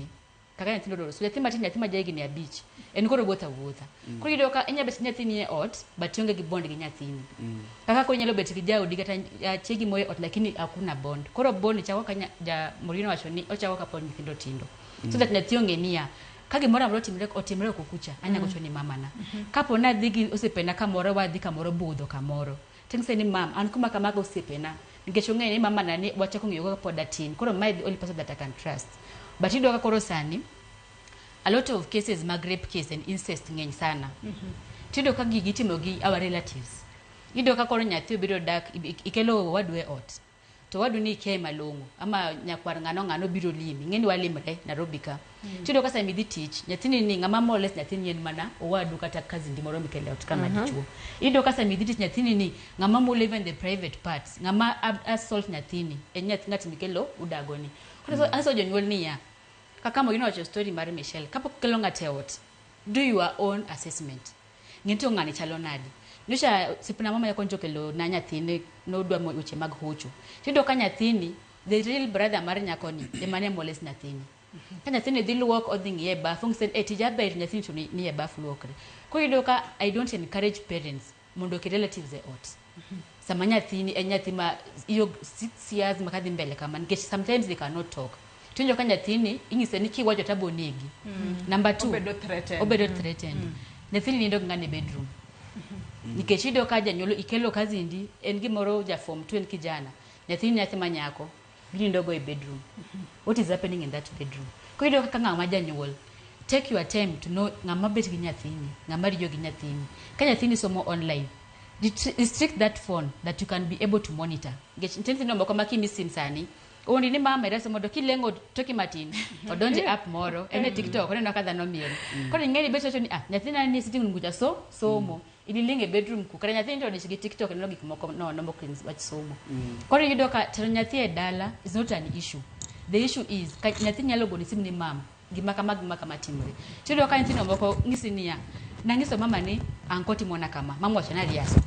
kaka nyathi ndo so nyathi ma jagi ni abich en koro wuotha koro yido ka enya bet nyathi ni e ot but yonge gi bond gi nyathini kaka ko nyalo bet gi jaudi kata chegi moye ot lakini hakuna bond koro bond chako kanya Maureen wacho ni ochako ka pon nyithindo tindo so that nyathi ongenia kage mora moro otimre kokucha anya gocho ni mama na kapo na dhigi osepena kamoro wadhi kamoro budho kamoro tingse ni mama an kuma kamaga osepena nikech ong'e ni mama nani wachako ng'iyo pod atin koro my the only person that I can trust but ido ka koro sani a lot of cases Magret case and incest ng'eny sana tido ka gigi timo gi our relatives ido ka koro nyathi obiro dak ikelo wadwe ot to wadu ni ke malongo ama nyakwar ngano biro limi ngeni walimre Nairobi ka tido ka sami ditich nyathini ni ngama moles nyathini yen mana owadu kata kazi ndimoro mikele ot kama dichuo ido ka sami ditich nyathini ni ngama mo live in the private parts ngama assault nyathini nyathi ngati mikelo udagoni koro aso jonyuol niya kaka Maureen wacho story mar Michelle kapo kelo ngate ot do your own assessment ngento ngani chalo nadi Nisha sipina mama yako njokelo na nyathini no dwa uche mag hocho. Tido ka nyathini the real brother mar nyakoni emane moles nyathini. Ka nyathini dhi luok odhi ngiye bath fungsen tija ber nyathini to ni e bath luokre. Ko yido ka I don't encourage parents mondo ki relatives e ot. Sama nyathini nyathi ma iyo 6 years makadhi mbele kama nikech sometimes they cannot talk. Tinjo ka nyathini ingise ni kiwajo tabonegi. Number 2 obedo threatened. Nyathini nindo ngane bedroom. Nikech ido ka janyuolo ikelo kazindi en gimoro ja form 12 kijana nyathini nyathi manyako nindo go e bedroom what is happening in that bedroom ko ido ka ngama janyuol take your time to know ngama bet gi nyathini ngama rijo gi nyathini ka nyathini somo online restrict that phone that you can be able to monitor nikech nyathini moko makimi sim sani oni ni mama ira somo do kilengo toki matin odonje app moro ene TikTok oneno kadha no miel ko ngeni beto ni nyathina ni sitting nguja somo ililinge bedroom ku kara nyathini to nishigi TikTok no gik moko no mokins wach somo ko yudo ka tero nyathi e dala is not an issue the issue is ka nyathi nyalo goni sim ni mama gima kama timore tido ka nyathino moko ngisinia nangiso mama ni anko timona kama mama wacha na riaso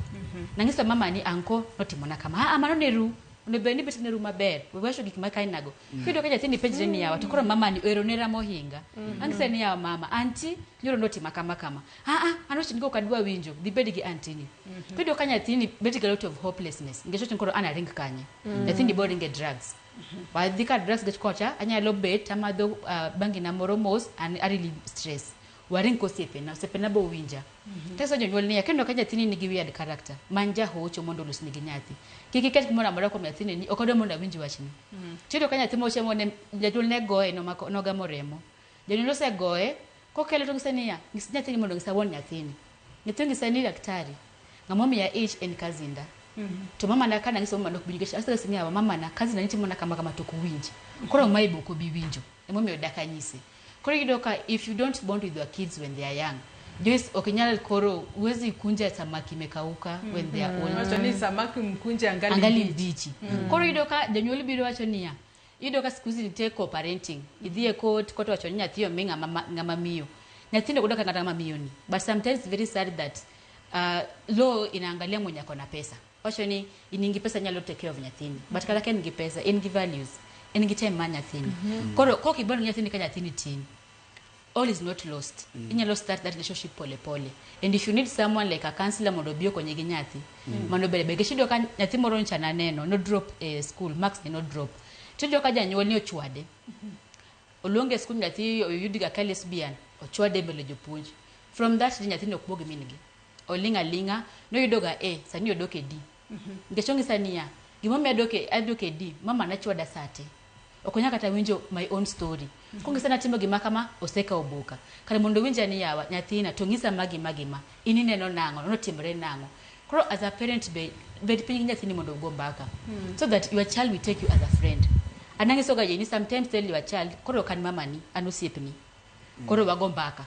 nangiso mama ni anko no timona kama amano neru ne beni betine ruma ber wewasho gik makai nago kido ka nyathini pejre ni yawa to koro mama ni ero nera mohinga angise ni yawa mama anti nyoro noti makama anochi ngo kadwa winjo dibedi gi antini kido ka nyathini beti a lot of hopelessness ngesho tinkoro ana ring kanye nyathini boarding drugs wa dika drugs get kocha anyalo bet amadho bangi na moro mos and really stress waring ko sepena bo winja teso jonyuol ni kendo ka nyathini nigi weird character manja hocho mondo los nigi nyathi kiki ket mora mora ko nyathini ni okodo mondo winji wachni tido ka nyathi mo chemo ne janyuol ne goe no ga moremo janyuol se goe ko kelo to gisenia ngis nyathini mondo gisawon nyathini nyathini sani daktari ngamomi ya age en kazinda to mama na kana ngiso mama nokubingisha asa singa mama na kazi na nitimona kama tokuwinji koro maibo ko biwinjo emomi odakanyise koro idoka if you don't bond with your kids when they are young just okinyala koro uwezi kunja samaki mekauka when they are old wacho ni samaki mkunja angali bichi koro idoka janyoli biro wacho niya idoka sikuzi ni take parenting idhie court wacho niya thiyo minga ngama miyo Nyithindo kudoka ngata ngama miyo ni but sometimes very sad that law inaangalia mwenye akona pesa wacho ni iningi pesa nyalo take care of Nyithindo but kala ken ngi pesa ingi values ingi time man Nyithindo koro koki bwana Nyithindo kanya Nyithindo team all is not lost inyalo start that relationship pole pole and if you need someone like a counselor modobio kwenye ginyathi mano bebe shido ka Nyathi moro nchana neno no drop school max no drop tijo ka janyuol ni ochwade olonge school Nyathi oyudiga ka lesbian ochwade bele jopuonj from that Nyathi okbogi mingi olinga no yudoga sani odoke D ngechongi sania gimomi adoke D mama nachwada sate okonya kata winjo my own story kongi sana timo gima kama oseka obuka kale mondo winja ni yawa Nyathina tongisa magima ini neno nango no timre nango kro as a parent be pingi Nyathini mondo go mbaka so that your child will take you as a friend anangi soga yeni sometimes tell your child koro kan mama ni anosiepni koro wago mbaka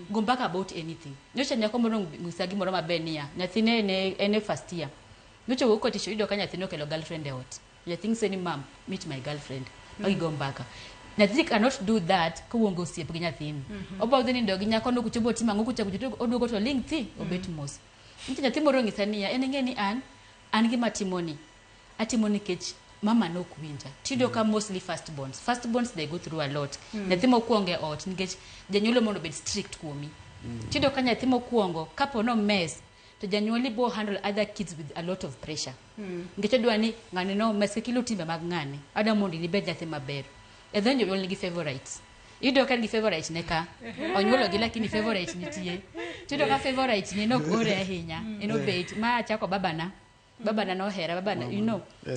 go mbaka about anything nyocha nyako mondo ngusagi moro mabenia Nyathine ene first year nyocha woko tisho ido ka Nyathino kelo girlfriend e ot Nyathing say ni mom meet my girlfriend go mbaka Nyathi cannot do that kuongo osiep gi Nyathini obawdhi ni ndogi nyako no kuchobo timango kuchabujo oduogo to link thi obet mos Nyathi moro ngisania en ngeni an gi matimoni atimoni kech mama no kuwinja tido ka mostly firstborns they go through a lot Nyathi mokuonge ot nikech janyuolo mondo bed strict kuomi tido ka Nyathi mokuongo kapo no mess to janyuoli bo handle other kids with a lot of pressure ngecho dwani ngane no mess kilo timbe mag ngane ada mondi ni bed Nyathi maber and then you only give favorites ido ka gi favorite neka onyuolo gi lakini favorite nitie tido ka favorite ni no gore ahinya eno bet ma chako babana no hera babana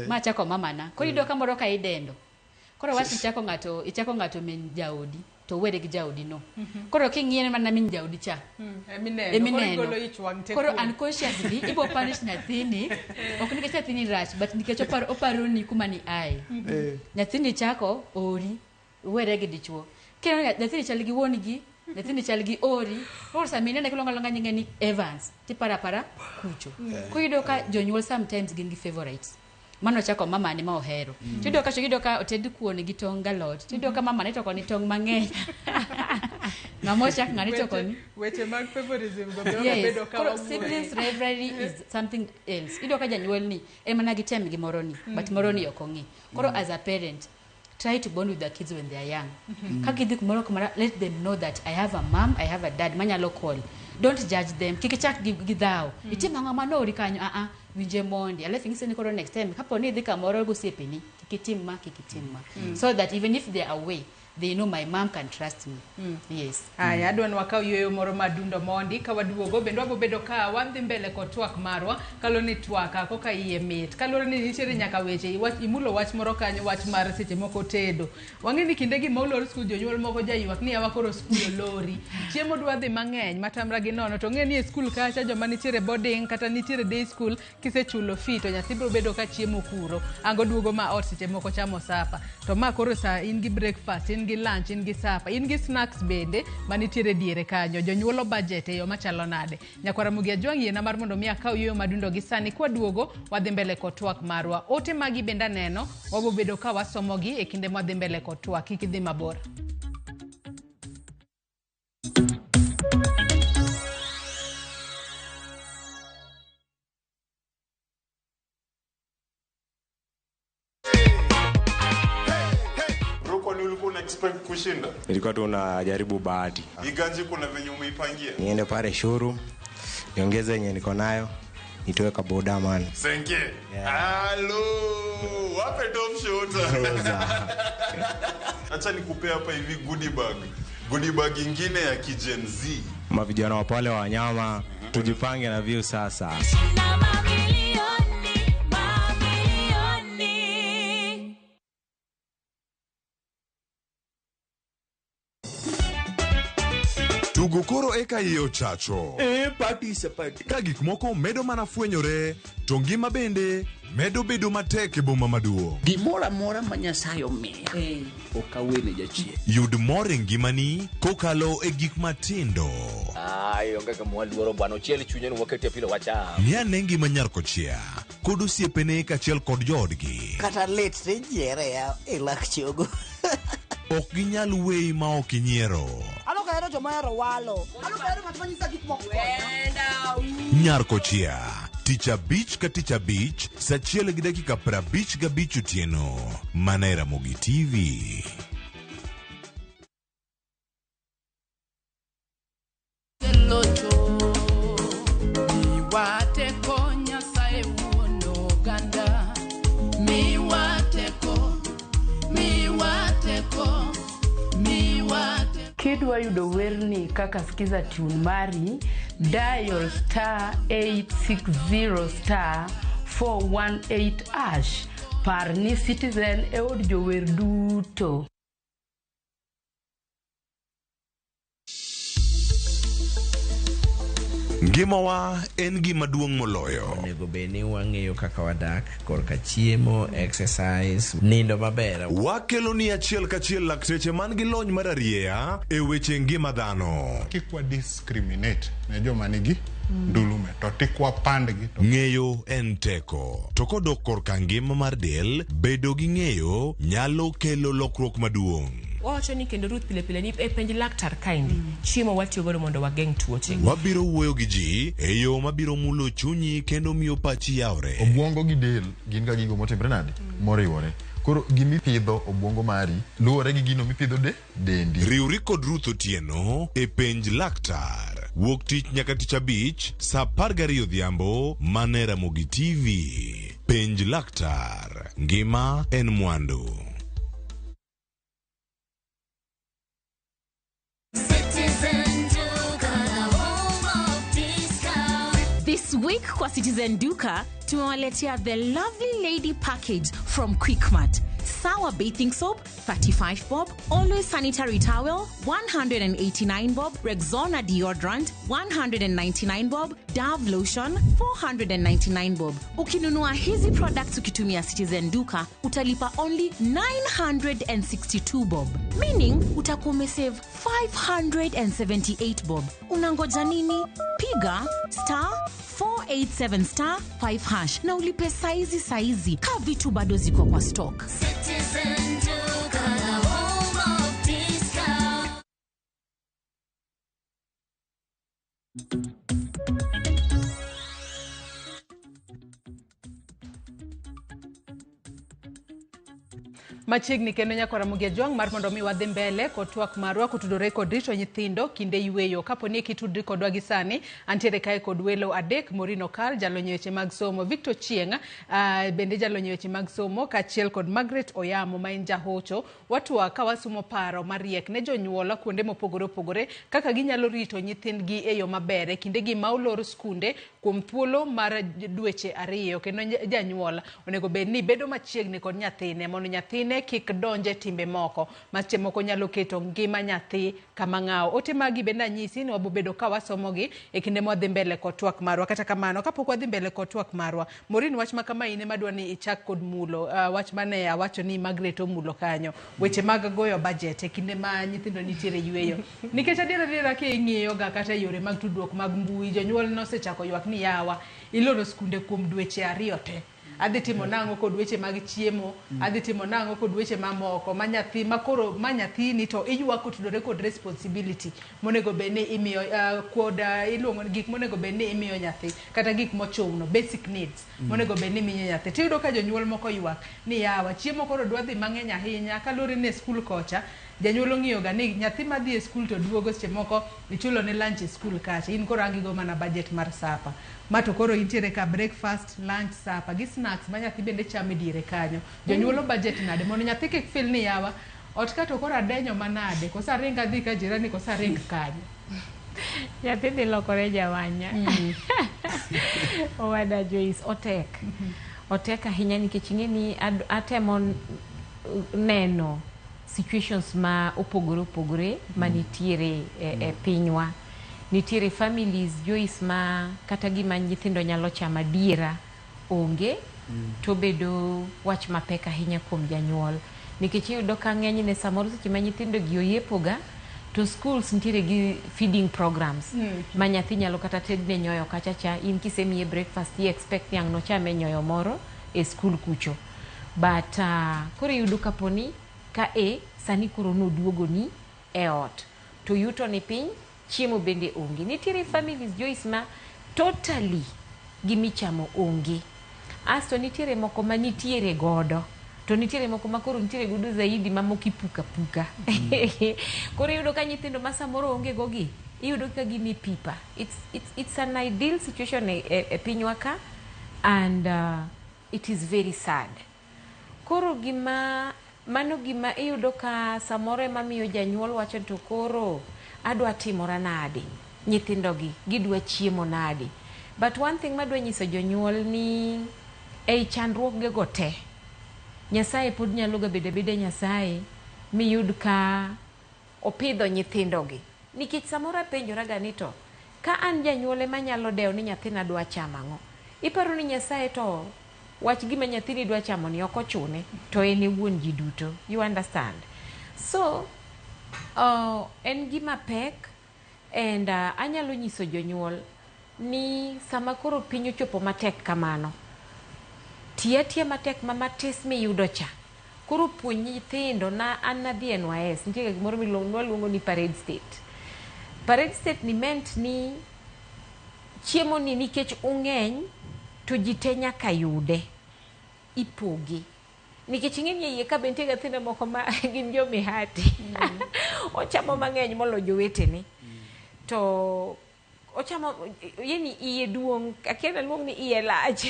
ma chako mama na ko ido ka moro ka idendo koro wasi ichako ngato min jaodi to wede gi jaodi no koro kingien mana min jaodi cha emineno koro unconsciously ibo punish Nyathini ok nikech Nyathini rach but nikech oparo ni kuma ni ai Nyathini chako ori wede gi dichuo kero Nyathini chal gi wonigi Nyathini chal gi ori or samine ne kulonga nyinge ni Evans ti para kucho kuido ka jonyuol sometimes gin gi favorites mano chako mama ni ma ohero tido ka oted kuon gi tong galot tido ka mama ne to koni tong mang'eny ngamo chak ngani to koni weche mag favorism go bedo ka siblings rivalry is something else ido ka janyuol ni emana gi tem gi moroni but moroni okongi koro as a parent try to bond with the kids when they are young kakidhi kumara let them know that I have a mom I have a dad manyalo call don't judge them kikichak gi dhao itima ngama no rikanyo winje mondi alafu ngiseni koro next time kapo ni dhika moro gosiepeni kikitimma so that even if they are away they know my mom can trust me yes aya adwan wakao yweyo moro madundo mondi ka waduogo bendo abo bedo ka wadhi mbele ko twak marwa kaloni twaka koka iye mit kaloni nitiere nyaka weche imulo wach moro kanyo wach mar seche moko tedo wang'eni kinde gi maulor school jonyuol moko jaywak ni awa koro school lori chiemo dwadhi mang'eny matamra gi nono to ng'eni e school kacha joma nitiere boarding kata nitiere day school kisechulo fee to nyathi biro bedo ka chiemo kuro ango duogo ma ot seche moko chamo sapa to ma koro sa in gi breakfast in gi lunch in gi sapa in gi snacks bende manitiere diere kanyo jonyuolo budget e yo machalo nade nyakwara Ramogi ajwangi na mar mondo mi akaw yweyo madundo gi sani kwa duogo wadhi mbele ko twak marwa ote magi benda neno wabo bedo ka wasomogi e kinde mwadhi mbele ko twak kikidhi mabor expect kushinda? Nilikuwa tunajaribu bahati. Iganji kuna venye umeipangia? Niende pale showroom, niongeze yenye niko nayo, nitoe kaboda man. Senke. Hello. Wape top shot. Acha nikupe hapa hivi goodie bag. Goodie bag ingine ya Gen Z. Mavijana wa pale wa nyama, tujipange na view sasa. Tugo koro eka iyo chacho. Party sa party. Ka gik moko medo mana fwenyore, to ngima bende medo bedo matek e boma maduong'. Gimora mora ma Nyasaye omiya. Okawene jachien. Yud mor e ngimani kokalo e gik matindo. Onge ka mwaluoro bwana Ochieng chunye no wakete pile wacha. Ni ane ngima Nyarkochia kod osiepene kachiel kod joodgi. Kata let ne nyiere ya e lak chogo. Ok ginyal weyi ma ok inyiero. Alokahero joma hero walo. Alokahero ng'at manyisa gik moko. Nyarkochia, tich abich ka tich abich, saa 1:55 otieno. Mana e Ramogi TV. Kidwa yudo werni kaka skiza tune mari, dial *860 *418#. Par ni Citizen e od jower duto. Ngimawa en gima duong' moloyo. Onego beni wang'eyo kaka wadak, korka chiemo, exercise, nindo maber. Wakelo ni achiel kachiel lakteche man gi lony mararieya e weche ngima dhano. Kikwa discriminate ne joma nigi ndulume to tikwa pandgi. Ng'eyo en teko. To kodok korka ngima mar del, bedo gi ng'eyo nyalo kelo lokruok maduong'. Wacho ni kendo ruth pile ni e penj laktar kaindi chiemo watiyo godo mondo wageng' tuoche. Wabiro wuoyo gi ji e yo mabiro mulo chunyi kendo miyo pachi yawre. Obwongo gi del gin ga gigo motimre nade moriwore. Koro gimipidho obwongo mari luwore gi gino mipidho dendi. Riwri kod Ruth Otieno e penj laktar. Wuok tich nyaka tich abich saa 12 odhiambo mana e Ramogi TV. Penj laktar. Ngima en mwandu. This week kwa Citizen Duka, tumewaletea the lovely lady package from Quickmart. Sour bathing soap, 35 bob. Always sanitary towel, 189 bob. Rexona deodorant, 199 bob. Dove lotion, 499 bob. Ukinunua hizi products ukitumia Citizen Duka, utalipa only 962 bob. Meaning, utakuwa umesave 578 bob. Unangoja nini? Piga *487*5# na ulipe saizi ka vitu bado ziko kwa stock. Citizen Duka, home of discount. Machiegni kendo nyako Ramogi Jwang mar mondo mi wadhi mbele kod twak marwa kutudore kod Rito Nyithindo Kinde Yweyo. Kapo ni kitudri kodwa gi sani antiere kae kod welo adek, Maureen Okal jalonyo weche mag somo, Victor Ochieng bende jalonyo weche mag somo, kachiel kod Magret Oyamo ma en jahocho. Watwa ka wasumo paro mariek ne jonyuola kuonde mopogore opogore kaka ginyalo rito nyithindgi e yo maber kinde gi ma olor skunde kuom thuolo mar dweche 2 kendo janyuola onego bed ni bedo machiegni kod nyathine mondo nyathine kik donje timbe moko mache moko nyalo keto ngima nyathi kama ng'awo. Ote magi benda nyisi ni wabo bedo ka wasomogi e kinde mwadhi mbele kod twak marwa. Kata kamano kapok wadhi mbele kod twak marwa, Maureen, wach makama ine madwa ni ichak kod mulo. Wach mane awacho ni Magret omulo kanyo weche mag goyo budget e kinde ma nyithindo nitiere yweyo. Nikech adiera ke ing'iyo ga kata yore mag tudruok mag mbui, jonyuol nosechako ywak ni yawa iloro skunde kuom dweche 2 te. Adhi timo nang'o kod weche mag chiemo, adhi timo nang'o kod weche mamoko ma nyathi makoro ma nyathi ni to iywa kotudore kod responsibility monego bene imiyo kod iluongo gik monego bene imiyo nyathi kata gik mochuno basic needs monego bene imiyo nyathi. Tiyudo ka jonyuol moko ywak ni yawa chiemo koro dwa dhi mang'eny ahinya kalore ne skul kocha. Janyuol ong'iyo ga ni nyathi ma dhi e skul to duogo seche moko ichulo ne lunch e skul kacha, in koro angigo mana budget mar sapa ma to koro intiere ka breakfast, lunch, sapa gi snacks ma nyathi bende chame diere kanyo. Jonyuolo budget nade mondo nyathi kik feel ni yawa ot ka to koro adenyo manade kosa ringa dhi ka jirani kosa ring kanyo. Nyathi dhi lokore jawanya. Owada Joyce otek ahinya nikech ing'e ni atemo neno situations ma opogore manitiere e pinywa. Nitiere families Joyce ma kata gima nyithindo nyalo chama diera onge to bedo wach mapek ahinya kuom janyuol. Nikech iyudo ka ng'enyne samoro seche ma nyithindo gi oyepoga to schools nitiere gi feeding programs ma nyathi nyalo kata tedne nyoyo kachacha, in kisemiye breakfast you expect yang no chame nyoyo moro e school kucho. But koro yudo kaponi ka sani koro noduogo ni e ot to yuto ni piny, chiemo bende onge. Nitiere families Joyce ma totally gimichamo onge. Asto nitiere moko ma nitiere godo, to nitiere moko ma koro nitiere godo zaidi ma moki puka. Koro yudo ka nyithindo ma samoro onge gogi, iyudo ka gini pipa. It's an ideal situation e pinywa ka, and it is very sad. Koro mano gima iyudo ka samoro ema miyo janyuol wacho to koro adwa timora nade, nyithindo gi gidwa chiemo nade. But one thing madwa nyiso jonyuol ni ei chandruok go te, Nyasaye pod nyalo ga bede Nyasaye miyud ka opidho nyithindo gi. Nikech samoro apenjora ga ni to ka an janyuol ma nyalo dewo ni nyathina dwa chamo ang'o, iparo ni Nyasaye to wach gima nyathini dwa chamo ni ok ochune, to en e wuon ji duto. You understand? So en gima pek, and anyalo nyiso jonyuol ni sama koro piny ochopo matek kamano, tiya matek ma matis miyudo cha, koro puonj nyithindo. An nadhi NYS, nitie gimoro miluongo ni parade state. Parade state ni meant ni chiemo ni nikech ung'eny to ji te nyaka yude, ipogi. Nikech ing'eni iye ka bentie nyithindo moko ma gin jo mihati, ochamo mang'eny molo jowetene, to ochamo yani iye duong', akiana luong ni iye lach.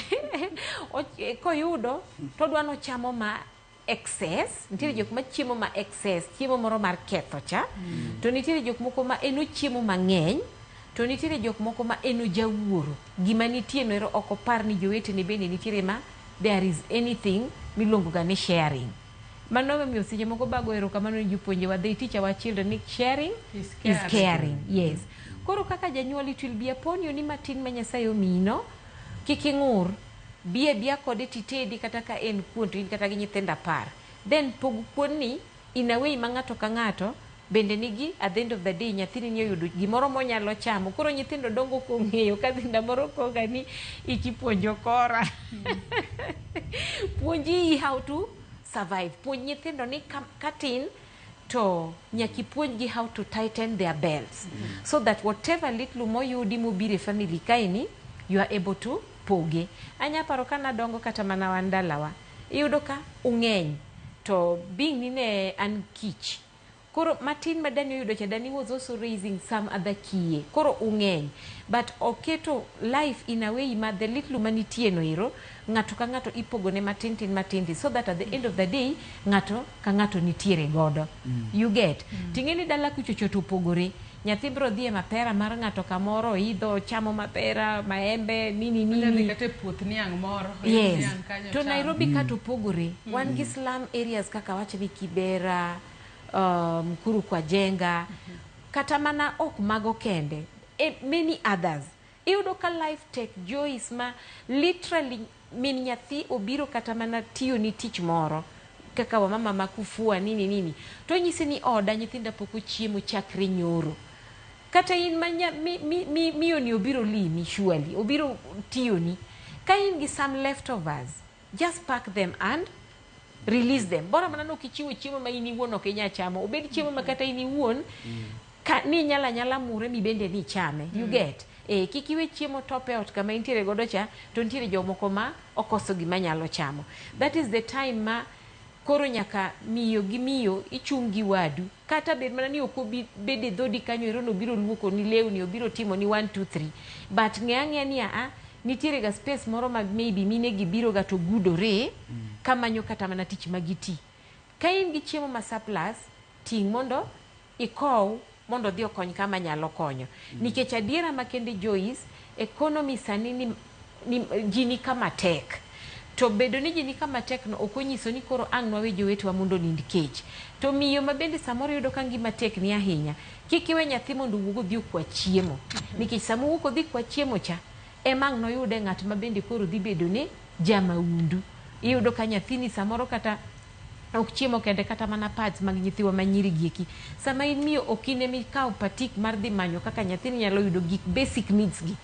Koyudo to dwa no chamo ma excess. Nitiere jok ma chiemo ma excess, chiemo moro mar ketho cha. To nitiere jok moko ma eno chiemo mang'eny, to nitiere jok moko ma eno jawuoro. Gima nitie no ero oko par ni jowetene bende nitiere ma there is anything milongo ga ni sharing. Mano miyo seche moko bago erokamano ni jopuonjewa, they teach our children ni sharing is caring. Yes. Koro kaka janyuol, it will be upon you ni matin ma Nyasaye omino, kik ing'ur, biya kode titedi kata ka en kuon to in kata gi nyithindo 10. Then pog kuon ni in a way ma ng'ato ka ng'ato bende nigi at the end of the day nyathini ni oyudo gimoro monyalo chamo. Koro nyithindo dongo kong'eyo ka dhinda moro koga ni ichipuonjo kora. Puonji how to survive. Puonj nyithindo ni katin to nyaki puonj gi how to tighten their belts, so that whatever little moyudi mobire family kaini, you are able to poge. Anya paro kana dongo kata mana wandalawa, iyudo ka ung'eny to being nine an kich. Koro matin madani oyudo cha, Dani was also raising some other kiye. Koro ung'eny, but oketo life in a way ma the little manitie no iro ng'ato ka ng'ato ipogone matin, so that at the end of the day ng'ato ka ng'ato nitiere godo. You get? Ting'eni dala kuchocho to pogore. Nyathi bro dhie mapera mar ng'ato kamoro idho chamo mapera, maembe, nini. Kate puoth niang' moro. Yes. To Nairobi kato pogore. Wan gi slum areas kaka wacho ni Kibera, Mkuru kwa Jenga, kata mana ok mago kende, many others. Iyudo ka life tech Joyce ma literally min nyathi obiro kata mana tiyo ni tich moro, kaka wa mama makufua nini, to nyisi ni oda nyithinda poko chiemo chakre nyoro. Kata in miyo ni obiro limi, surely obiro tiyo ni, ka in gi some leftovers, just pack them and release them. Bora mana no kichiwo chiemo ma ini wuon ok inya chamo, obed chiemo ma kata ini wuon ni nyala mure mi bende ni chame. You get? Kikiwe chiemo tope ot kama intiere godo cha, to ntiere jomoko ma okoso gima nyalo chamo. That is the time ma koro nyaka miyo gi miyo ichungi wadu. Kata bed mana ni ok bede dhodi kanyo ero no biro luoko ni lewni, obiro timo ni 1 2 3. But ng'e ni nitiere ga space moro ma maybe mine gi biro ga to gudore kamanyo kata mana tich magiti. Ka in gi chiemo ma surplus, ting' mondo ikow mondo dhi okony kama nyalo konyo. Nikech adiera makende Joyce, economy sani ni jini kama tek. to bedo ni ji ni kama tekno ok onyiso ni koro ang' nwawe jowetewa mondo nind kech. To miyo ma bende samoro yudo ka ngima tek ni ahinya, kik iwe nyathi mondo wuog odhi okwa chiemo. Nikech sama wuok odhi kwa chiemo cha, ema ang' noyude ng'at ma bende koro dhi bedo ne jamaundu. Iyudo ka nyathini samoro kata ok chiemo kende kata mana pads mag nyithiwa manyiri gieki. Sama in miyo ok ine mikaw patik mar dhi manyo kaka nyathini nyalo yudo gik basic needs gi.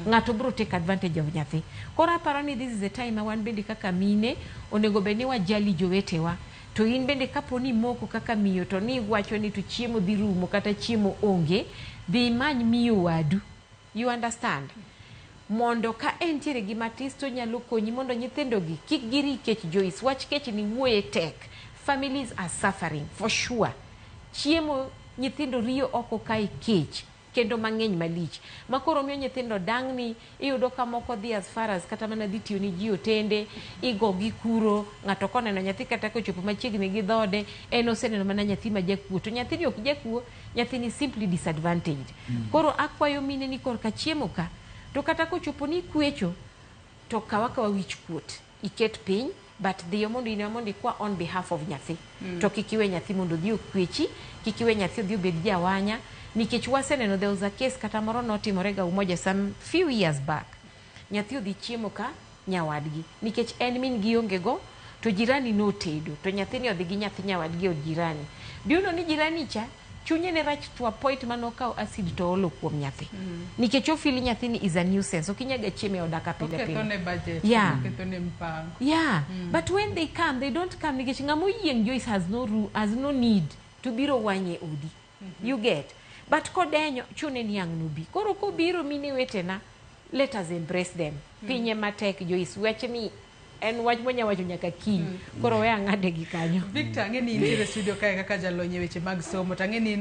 Ng'ato bro take advantage of nyathi. Koro aparo ni this is the time ma wan bende kaka mine onego bed ni wajali jowetewa. To in bende kapo ni moko kaka miyo to ni wacho ni to chiemo dhi rumo kata chiemo onge, dhi many miyo wadu. You understand? Mondo ka entiere gi matis to nyalo konyi mondo nyithindo gi kik giri kech Joyce. Wach kech ni wuoye tek. Families are suffering for sure. Chiemo nyithindo riyo oko kai kech kendo mang'eny malich. Makoro miyo nyithindo dang' ni iyudo ka moko dhi as far as kata mana dhi tiyo ni ji otende, igo gi kuro, ng'ato koneno nyathi kata kochopo machiegni gi dhode, en oseneno mana nyathi ma jakuo. To nyathini ok jakuo, nyathini simply disadvantaged. Koro akwayo mine ni korka chiemo ka, to kata kochopo ni kwecho, to kawa wich kuot. Iket piny, but dhiyo mondo ine mondo ikwa on behalf of nyathi. To kikiwe nyathi mondo dhi okwechi, kikiwe nyathi odhi obed jawanya. Nikech waseneno there was a case kata moro notimore ga umoja some few years back. Nyathi odhi chiemo ka nyawadgi. Nikech en min gi onge go, to jirani no tedo. To nyathini odhi gi nyathi nyawadgi od jirani. Diuno ni jirani cha, chunye ne rach to a point manokao acid to olo kuom nyathi. Nikech ofili nyathini is a nuisance. Okinyaga chieme odaka pile pile. Oketone budget. Yeah. Oketone mpango. Yeah. But when they come, they don't come. Nikech ngamo yieng Joyce has no need to biro wanye odi. You get? But kodenyo chune ni ang' nubi. Koro ko biro mine wetena, let us embrace them. Pinye matek Joyce. Weche ni en wach monya wacho nyaka kiny. Koro we ang'ade gi kanyo. Victor, ang'e ni intiere studio kae kaka jalony e weche mag somo. Tang'e ni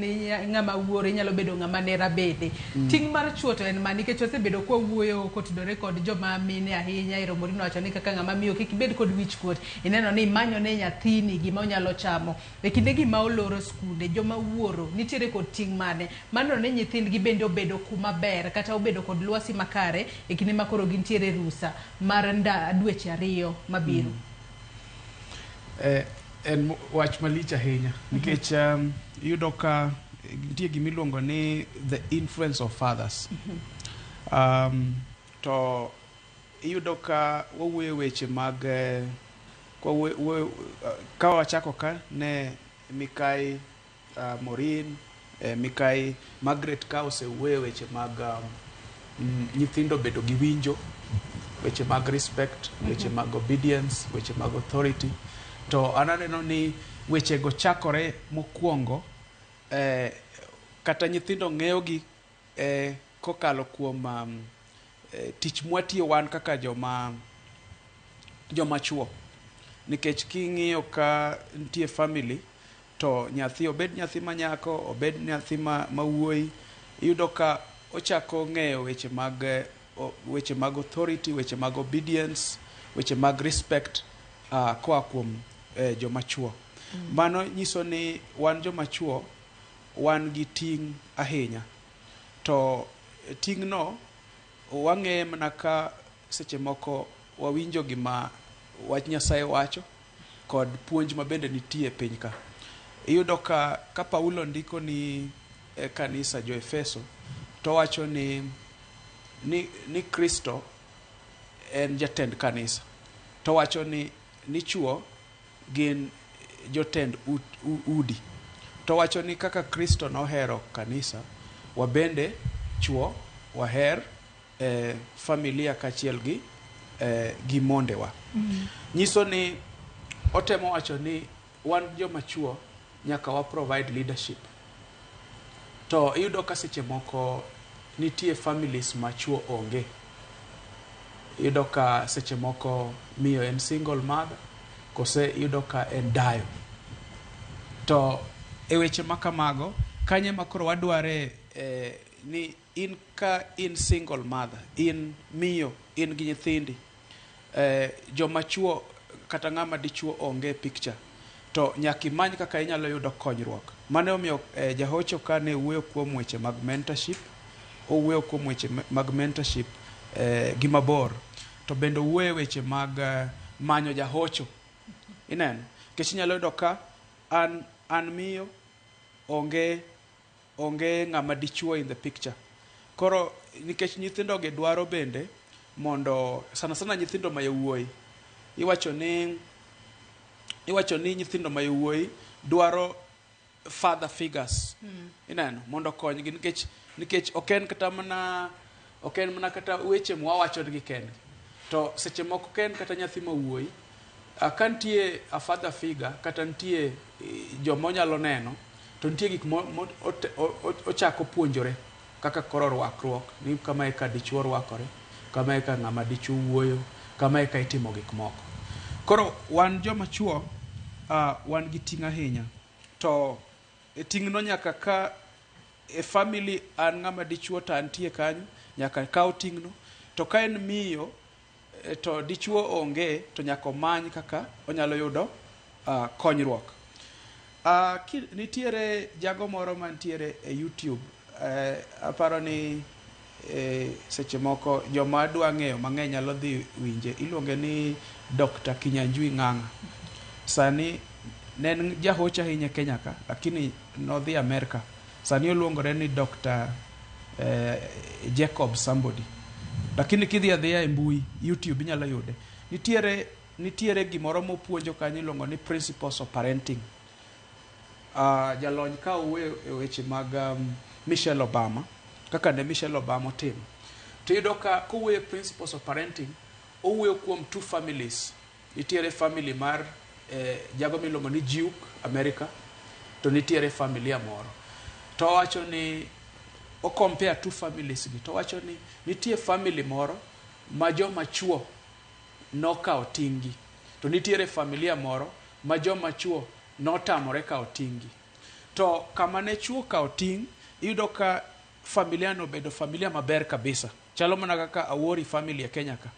ng'ama wuore nyalo bedo ng'ama nera bede. Ting' mar chuo to en mani nikech osebedo kwa wuoyo kotudore kod joma mine ahinya. Ramogi wacho ni kaka ng'ama miyo kik bed kod wich kuot. Ineno ni manyo ne nyathini gima onyalo chamo. E kinde gima oloro skunde, joma wuoro nitiere kod ting' mane. Mano ne nyithindgi bende obedo kuma ber kata obedo kod lwasi makare e kinde makoro gintiere rusa mar dweche 2 mabiro. En wach malich ahinya nikech yudo ka nitie gimiluongo ni the influence of fathers. To yudo ka wawuoyo weche mag ka wachako ka ne Mikai Maureen, Mikai Magret ka osewuoyo weche mag nyithindo bedo gi winjo, weche mag respect, weche mag obedience, weche mag authority. To ananeno ni weche go chakore mokwongo kata nyithindo ng'eyo gi kokalo kuom tich mwatiyo wan kaka joma chuo. Nikech king'iyo ka nitie family to nyathi obed nyathi manyako, obed nyathi mawuoyi, iyudo ka ochako ng'eyo weche mag authority, weche mag obedience, weche mag respect koa kuom joma chuo. Mano nyiso ni wan joma chuo wan gi ting' ahinya. To ting' no wang'e mana ka seche moko wawinjo gima wach Nyasaye wacho kod puonj ma bende nitie piny ka. Iyudo ka Paulo ndiko ni kanisa jo Efeso to wacho ni Kristo en jatend kanisa. To wacho ni chuo gin jotend udi. To wacho ni kaka Kristo nohero kanisa, wabende chuo waher familia kachiel gi mondewa. Nyiso ni otemo wacho ni wan joma chuo nyaka wa provide leadership. To iyudo ka seche moko nitie families ma chuo onge. Iyudo ka seche moko miyo en single mother, kose iyudo ka en dayo. To e weche makamago, kanye makoro wadware ni in single mother, in miyo, in gi nyithindi, joma chuo kata ng'ama dichuo onge picture, to nyaka imany kaka inyalo yudo konyruok. Mane omiyo jahocho ka ne wuoyo kuom weche mag mentorship, owuoyo kuom weche mag mentorship gi mabor. To bende wuoyo weche mag manyo jahocho. Ineno. Kech nyalo yudo ka an miyo onge ng'ama dichuo in the picture. Koro nikech nyithindo gi dwaro bende mondo sana nyithindo ma yawuoyi iwacho ni nyithindo ma yawuoyi dwaro father figures. Ineno mondo konygi nikech oken mana kata weche mwawacho gi kendgi. To seche moko ken kata nyathi ma wuoyi kantie a father figure kata ntie joma onyalo neno to ntie gik ochako puonjore kaka koro rwakruok ni kama eka dichuo rwakore, kama eka ng'ama dichuo wuoyo, kama eka itimo gik moko. Koro wan joma chuo wan gi ting' ahinya. To ting'no nyaka ka family an ng'ama dichuo to antie kanyo nyaka kaw ting'no. To ka en miyo to dichuo onge to nyaka omany kaka onyalo yudo konyruok. Nitiere jago moro mantiere e YouTube, aparo ni seche moko joma dwa ng'eyo mang'eny nyalo dhi winje, iluonge ni Dr. Kinyanjui Ng'ang'a. Sani ne en jahocho ahinya Kenya ka, lakini nodhi Amerika. Sani oluongore ni Dr. Jacob somebody. Lakini kidhi adhiya e mbui YouTube inyalo yude. Nitiere gimoro mopuonjo kanyo iluongo ni Principles of Parenting. Jalony ka owuoyo e weche mag Michelle Obama, kaka ne Michelle Obama otimo. To iyudo ka kowuoyo Principles of Parenting, owuoyo kuom two families. Nitiere family mar jago miluongo ni Duke America, to nitiere familia moro. To wacho ni o compare two families gi. To wacho ni nitie family moro ma joma chuo nokao tinggi. To nitiere familia moro ma joma chuo notamore kao tinggi. To kama ne chuo kao ting, iyudo ka familia no bedo familia maber kabisa. Chalo mana kaka Awori family e Kenya ka.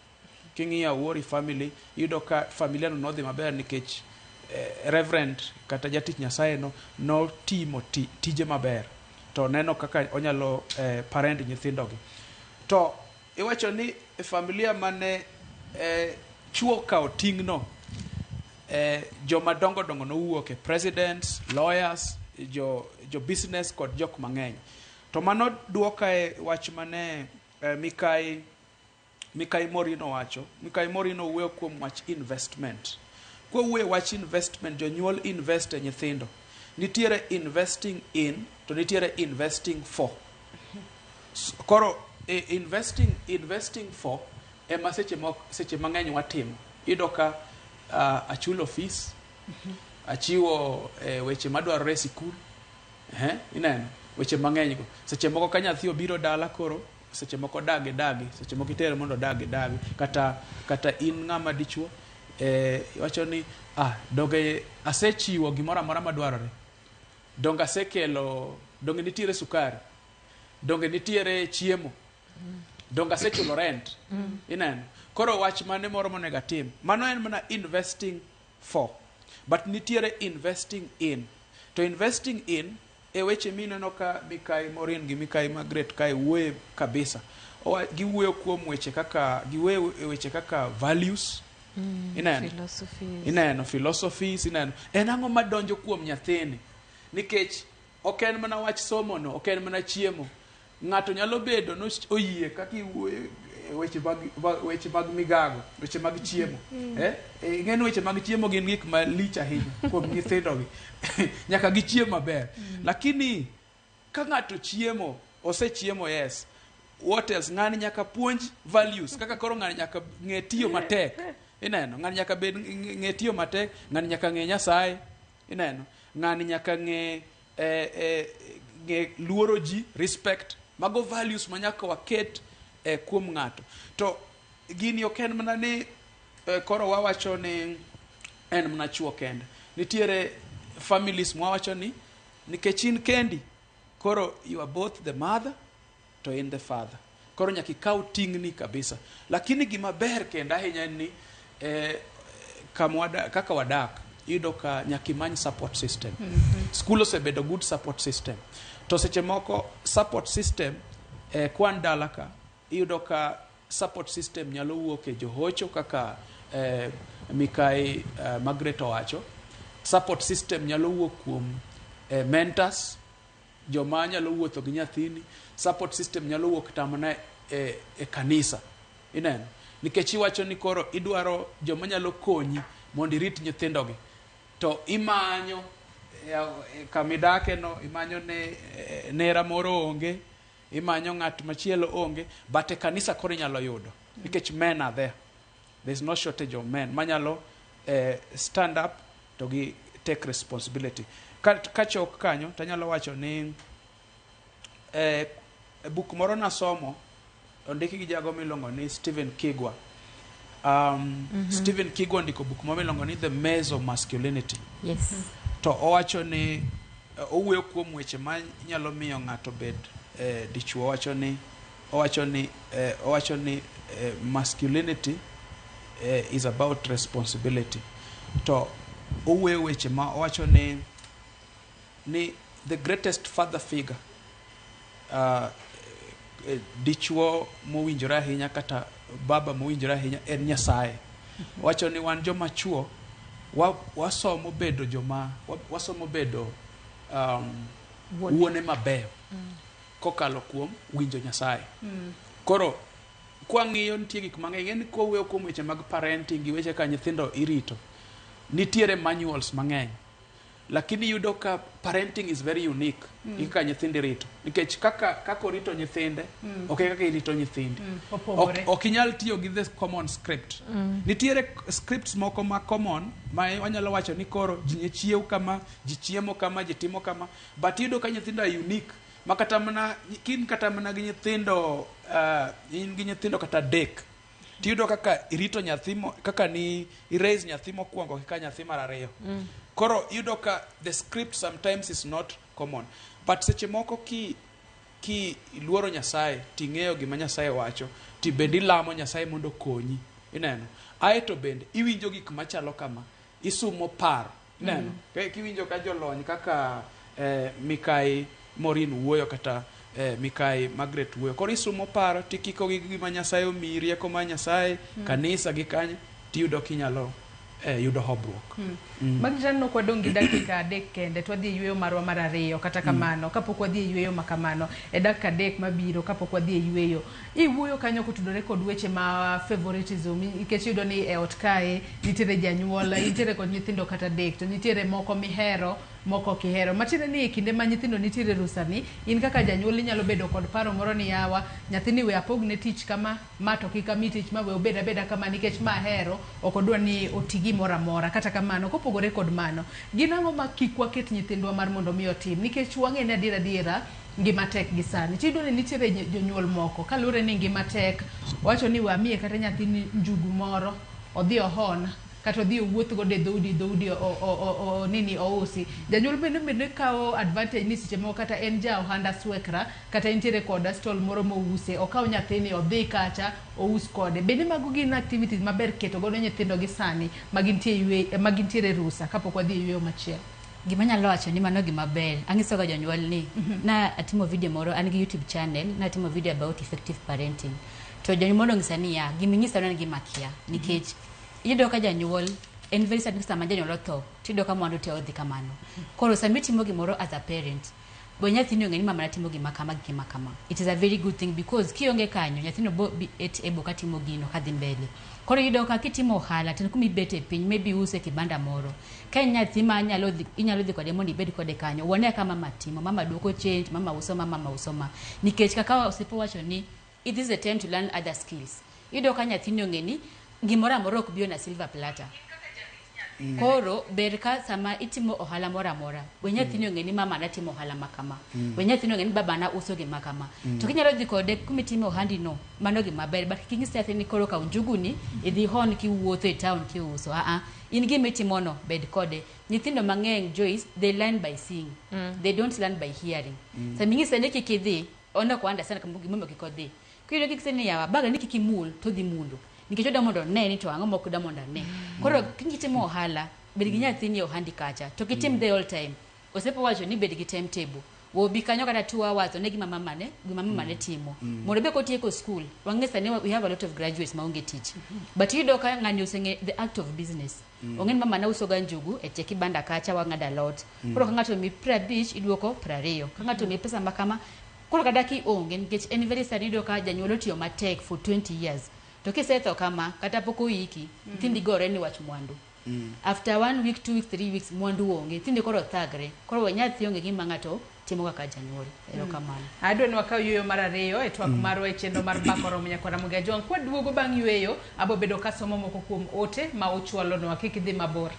King'iyo Awori family, iyudo ka familia no nodhi maber nikech Reverend kata jatich Nyasaye no timo tije maber. To neno kaka onyalo parent nyithindo gi. To iwacho ni familia mane chuo kao tingno, joma dongo no wuoke, presidents, lawyers, jo business kod jok mang'eny. To mano duoka e wach mane Mikai Maureen wacho. Mikai Maureen wuoyo kuom wach investment. Kwa wuoyo wach investment, jonyuol invest e nyithindo. Nitiere investing in to nitiere investing for. Koro investing for ema seche mang'eny watimo. Iyudo ka achulo fees, achiwo weche madwarore e sikul, ineno weche mang'eny go. Seche moko ka nyathi obiro dala koro, seche moko dagi, seche moko itere mondo dagi, kata in ng'ama dichuo, wacho ni doge asechiwo gimoro amora madwarore. Donge asekelo, donge nitiere sukari, donge nitiere chiemo, donge asechulo rent. Ineno. Koro wach mane moro monego atim. Mano en mana investing for. But nitiere investing in. To investing in e weche mineno ka Mikai Maureen gi Mikai Magret ka wuoyo kabisa. Giwuoyo kuom weche kaka values. Ineno. Philosophies. Ineno. En ang'o madonjo kuom nyathini. Nikech ok en mana wach somo no, ok en mana chiemo. Ng'ato nyalo bedo no oyie kaka iwuoyo weche mag migago, weche mag chiemo. Ng'en weche mag chiemo gin gik malich ahinya kuom nyithindo gi. Nyaka gichiemo maber. Lakini ka ng'ato chiemo, osechiemo yes. What else? Ng'ani nyaka puonj values. Kaka koro ng'ani nyaka ng'e tiyo matek. Ineno. Ng'ani nyaka ng'e tiyo matek. Ng'ani nyaka ng'e Nyasaye. Ineno. Ng'ani nyaka ng'e luoro ji, respect. Mago values manyaka waket kuom ng'ato. To gini ok en mana ni koro wawacho ni en mana chuo kende. Nitiere families mwawacho ni nikech in kendi, koro you are both the mother to in the father. Koro nyaka ikaw tingni kabisa. Lakini gima ber kenda ahinya ni kaka wadak, iyudo ka nyaka imany support system. School osebedo good support system. To seche moko support system kwan dalaka, iyudo ka support system nyalo wuok e johocho kaka mikai Magret owacho. Support system nyalo wuok kuom mentors, joma nyalo wuotho gi nyathini. Support system nyalo wuok tamana e kanisa. Ineno, nikech iwacho ni koro idwaro joma nyalo konyi mondo irit nyithindogi. To imanyo kamidake no, imanyo ne nera moro onge, imanyo ng'at machielo onge, but e kanisa koro inyalo yudo. Nikech men are there. There's no shortage of men. Manyalo stand up to take responsibility. Kachok kanyo, tanyalo wacho ni book moro nasomo, ondiki gi jago milongo ni Stephen Kigwa. Stephen Kigwa ndiko book moro milongo ni The Maze of Masculinity. Yes. To owacho ni owuoyo kuom weche ma nyalo miyo ng'ato bed dichuo. Owacho ni masculinity is about responsibility. To owuoyo weche ma owacho ni the greatest father figure dichuo mowinjore ahinya kata baba mowinjore ahinya en Nyasaye. Wacho ni wan joma chuo wasomo bedo wuone mabeyo kokalo kuom winjo Nyasaye. Koro kwang'iyo nitie gik mang'eny, en kowuoyo kuom weche mag parenting gi weche ka nyithindo irito, nitiere manuals mang'eny, lakini yudo ka parenting is very unique kaka nyithindo irito. Nikech kaka orito nyithinde, ok kaka irito nyithindi. Ok inyal tiyo gi the common script. Nitiere scripts moko ma common ma wanyalo wacho ni koro ji chiew kama, ji chiemo kama, ji timo kama, but yudo ka nyithindo are unique. Makata mana gi nyithindo, in gi nyithindo kata dek, tiyudo kaka irito nyathimo, kaka ni raise nyathimo kuongo kaka nyathi mar ariyo. Koro yudo ka the script sometimes is not common, but seche moko ki luoro Nyasaye, ting'eyo gima Nyasaye wacho, ti bendi lamo Nyasaye mondo konyi. Ineno, aeto bende iwinjo gik machalo kama, isumo paro. Ineno, kiwinjo ka jolony kaka mikai Maureen wuoyo kata mikai Magret wuoyo, koro isumo paro, tikiko gi gima Nyasaye omiyi, rieko ma Nyasaye, kanisa gi kanye, tiyudo kinyalo yudo hobruok. Magret no kwadong' gi dakika 3 kende to wadhi yweyo marwa mar 2 kata kamano, kapok wadhi yweyo makamano e dakika 3 mabiro, kapok wadhi yweyo iwuoyo kanyo kotudore kod weche ma favoritism. Nikech yudo ni e ot kae nitiere janyuol, nitiere kod nyithindo kata dek, to nitiere moko mihero, moko kihero. Matiende ni kinde ma nyithindo nitiere rusani, in kaka janyuol inyalo bedo kod paro moro ni yawa nyathini we apogne tich kama, ma to kik ami tich ma we obeda beda kama nikech ma hero, ok odwa ni otigi mora mora. Kata kamano kopogore kod mano, gin ang'o ma kik waket nyithindwa mar mondo mi otim, nikech wang'e ni adiera ngima tek gi sani. Tiyudo ni nitiere jonyuol moko kalure ni ngima tek, wacho ni wamiye kata nyathini njugu moro, odhi ohon kata odhi wuoth go de dhoudi nini ousi. Janyuol bende kawo advantage ni seche moko kata en ja ohanda swekra, kata nitiere koda stall moro mouse, okaw nyathini odhi kacha ous kode. Bende mago gin activities maber keto godo nyithindo gi sani magintiere rusa kapok wadhi yweyo machielo. Gima nyalo wacho ni mano gima ber. Angiso ga jonyuol ni na atimo video moro, an gi YouTube channel, na atimo video about effective parenting. To jonyuol ngisa ni ya giminyisa na gima kia, nikech iyudo ka janyuol en very sad sama janyuol otho, tiyudo ka mwandu te odhi kamano. Koro sami timo gimoro as a parent, bo nyathini ong'e ni mama natimo gima kama. It is a very good thing, because kionge kanyo nyathino bo ebo katimo gino kadhi mbele. Koro iyudo ka kitimo ohala ten kumi bete piny, maybe use kibanda moro, ka nyathi ma inyalo dhi kode mondo ibed kode kanyo, wone kama matimo, mama duoko change, mama usoma. Nikech kaka osipo wacho ni it is a time to learn other skills. Iyudo ka nyathini ong'e ni gimora moro ok bio na silver platter. Koro ber ka sama itimo ohala mora, we nyathini ong'e ni mama natimo ohala makama, we nyathini ong'e ni baba na uso gima kama. To kinyalo dhi kode kumitimo ohandi no, mano gima ber, but king'isi nyathini koro ka njuguni idhi hon kiwuotho e town kiuso. In gimitimo no bed kode. Nyithindo mang'eny, Joyce, they learn by seeing. They don't learn by hearing. Saming'ise ni kikidhi ona ko understand kama gimomo kikodhi. Kiyudo kikiseni yawa baga ni kikimul to dhi mulo, nikech oda mondo ne ni to ang'o moko da mondo ne. Koro kinitimo ohala bed gi nyathini ohandi kacha, to kitim the all time. Osepo wacho ni bed gi timetable. wo bi kanyo kata 2 hours ne gima mama ne timo mondo be ko tieko school wangesa ne we have a lot of graduates maonge teach but you do ka ngani usenge the act of business ongen mama na usoga njugu e cheki banda kacha wangada lot koro kangato mi beach iduoko 20 kangato mi pesa makama koro kadaki onge ngech any very sad do ka janyuolo tiyo matek for 20 years to kisetho kama kata poko hiki tindi gore ni wach mwandu after 1 week 2 weeks 3 weeks mwandu onge tindi koro thagre koro wenyathi onge gima ngato timo kaka janyuol erokamano adwa ni wakaw yweyo mar ariyo e twak marwa e chenro mar bakoro nyako Ramogi Ajwang kwa duogo bang' yweyo abo bedo ka somo moko kuom ote ma ochwalo no kik dhi mabor.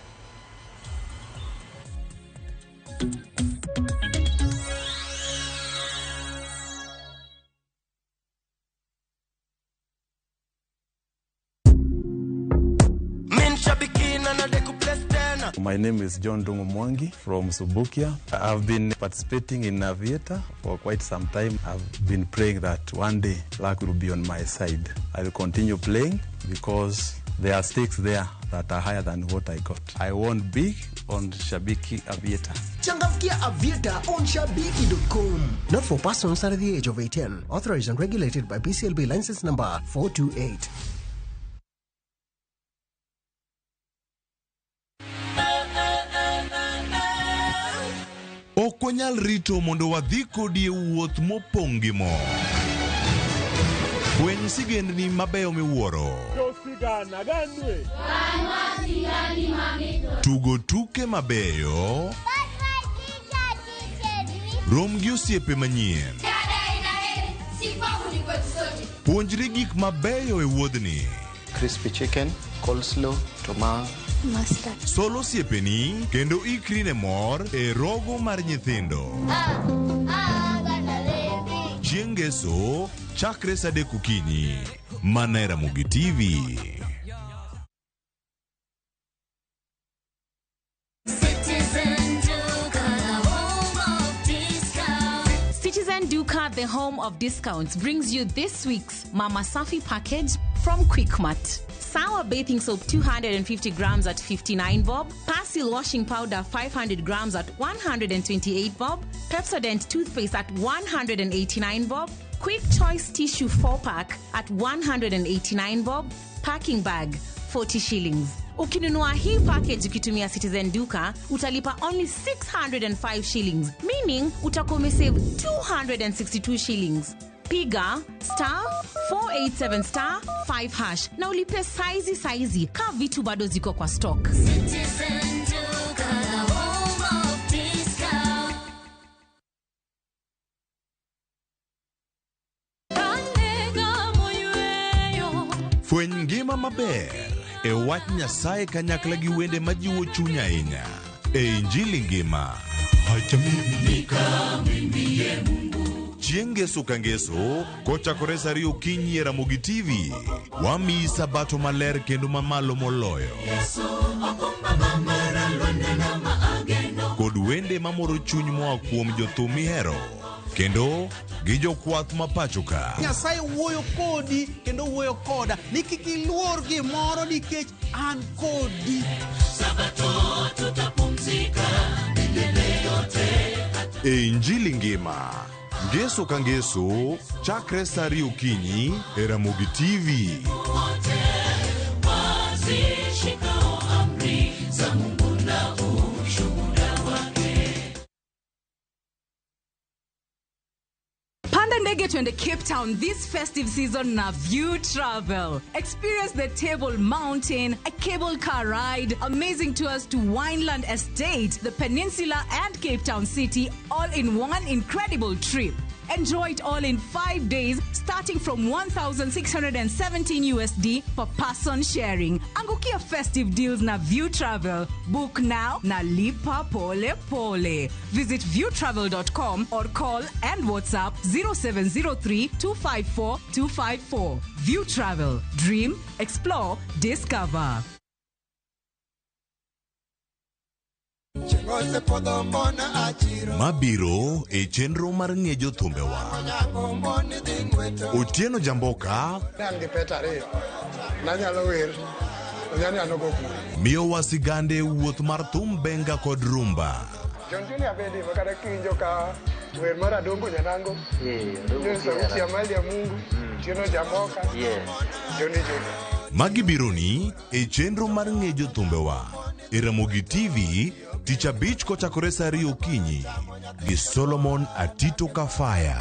My name is John Dungu Mwangi from Subukia. I've been participating in Aviator for quite some time. I've been praying that one day luck will be on my side. I will continue playing because there are stakes there that are higher than what I got. I won big on Shabiki Aviator. Changamkia Aviator on Shabiki.com. Not for persons under the age of 18. Authorized and regulated by BCLB license number 428. Okonyal Rito mondo wadhi kodi wuoth mopongi mo. Fweny sigendni mabeyo miwuoro. Tugo tuke mabeyo. Rom gi osiepe manyien. Puonjri gik mabeyo e wuodhni. Crispy chicken, coleslaw, tomato, mustard. Solo siepeni kendo ikri ne mor e rogo mar nyithindo. Chieng' Ngeso chakre saa 3 okinyi mana Ramogi TV. Citizen Duka, the home of discounts, brings you this week's Mama Safi package from Quickmart. Sour bathing soap 250 grams at 59 bob, Persil washing powder 500 grams at 128 bob, Pepsodent toothpaste at 189 bob, Quick Choice tissue 4-pack at 189 bob, packing bag 40 shillings. Ukinunua hii package ukitumia Citizen Duka, utalipa only 605 shillings, meaning utakuwa umesave 262 shillings. Piga *487*5# na ulipe saizi ka vitu bado ziko kwa stock. Citizen Duka, home of discount. Fweny ngima maber e wach Nyasaye kanyakla gi wende majiwo chuny ahinya. E Injili ngima. Chieng' Ngeso ka Ngeso kochakore saa 2 okinyi e Ramogi TV. Wamiyi sabato maler kendo mamalo moloyo. Kod wende mamoro chuny moa kuom jothum mihero kendo gi jokwath mapacho ka. Nyasaye wuoyo kodi kendo wuoyo koda ni kik iluor gimoro nikech an kodi. Sabato tutapumzika milele yote. E Injili ngima. Ngeso ka Ngeso chakre saa 2 okinyi e Ramogi TV. Wazishikao amri za Mungu na ushuhuda wake. Panda ndege twende Cape Town this festive season na View Travel. Experience the Table Mountain, a cable car ride, amazing tours to Wineland Estate, the Peninsula and Cape Town City, all in one incredible trip. Enjoy it all in 5 days, starting from $1,617 USD per person sharing. Angukia festive deals na View Travel. Book now na lipa pole pole. Visit viewtravel.com or call and WhatsApp 0703-254-254. View Travel. Dream, explore, discover. Mabiro e chenro mar ng'ejo thumbewa. Otieno Jamboka miyo wasigande wuoth mar thum benga kod rumba. wer mara dongo nyanango ndio sauti ya mali ya Mungu tieno jamoka joni Magi bironi e chenro mar ng'ejo thumbewa e Ramogi TV tich abich kochakore saa 2 okinyi gi Solomon Atito Kafaya.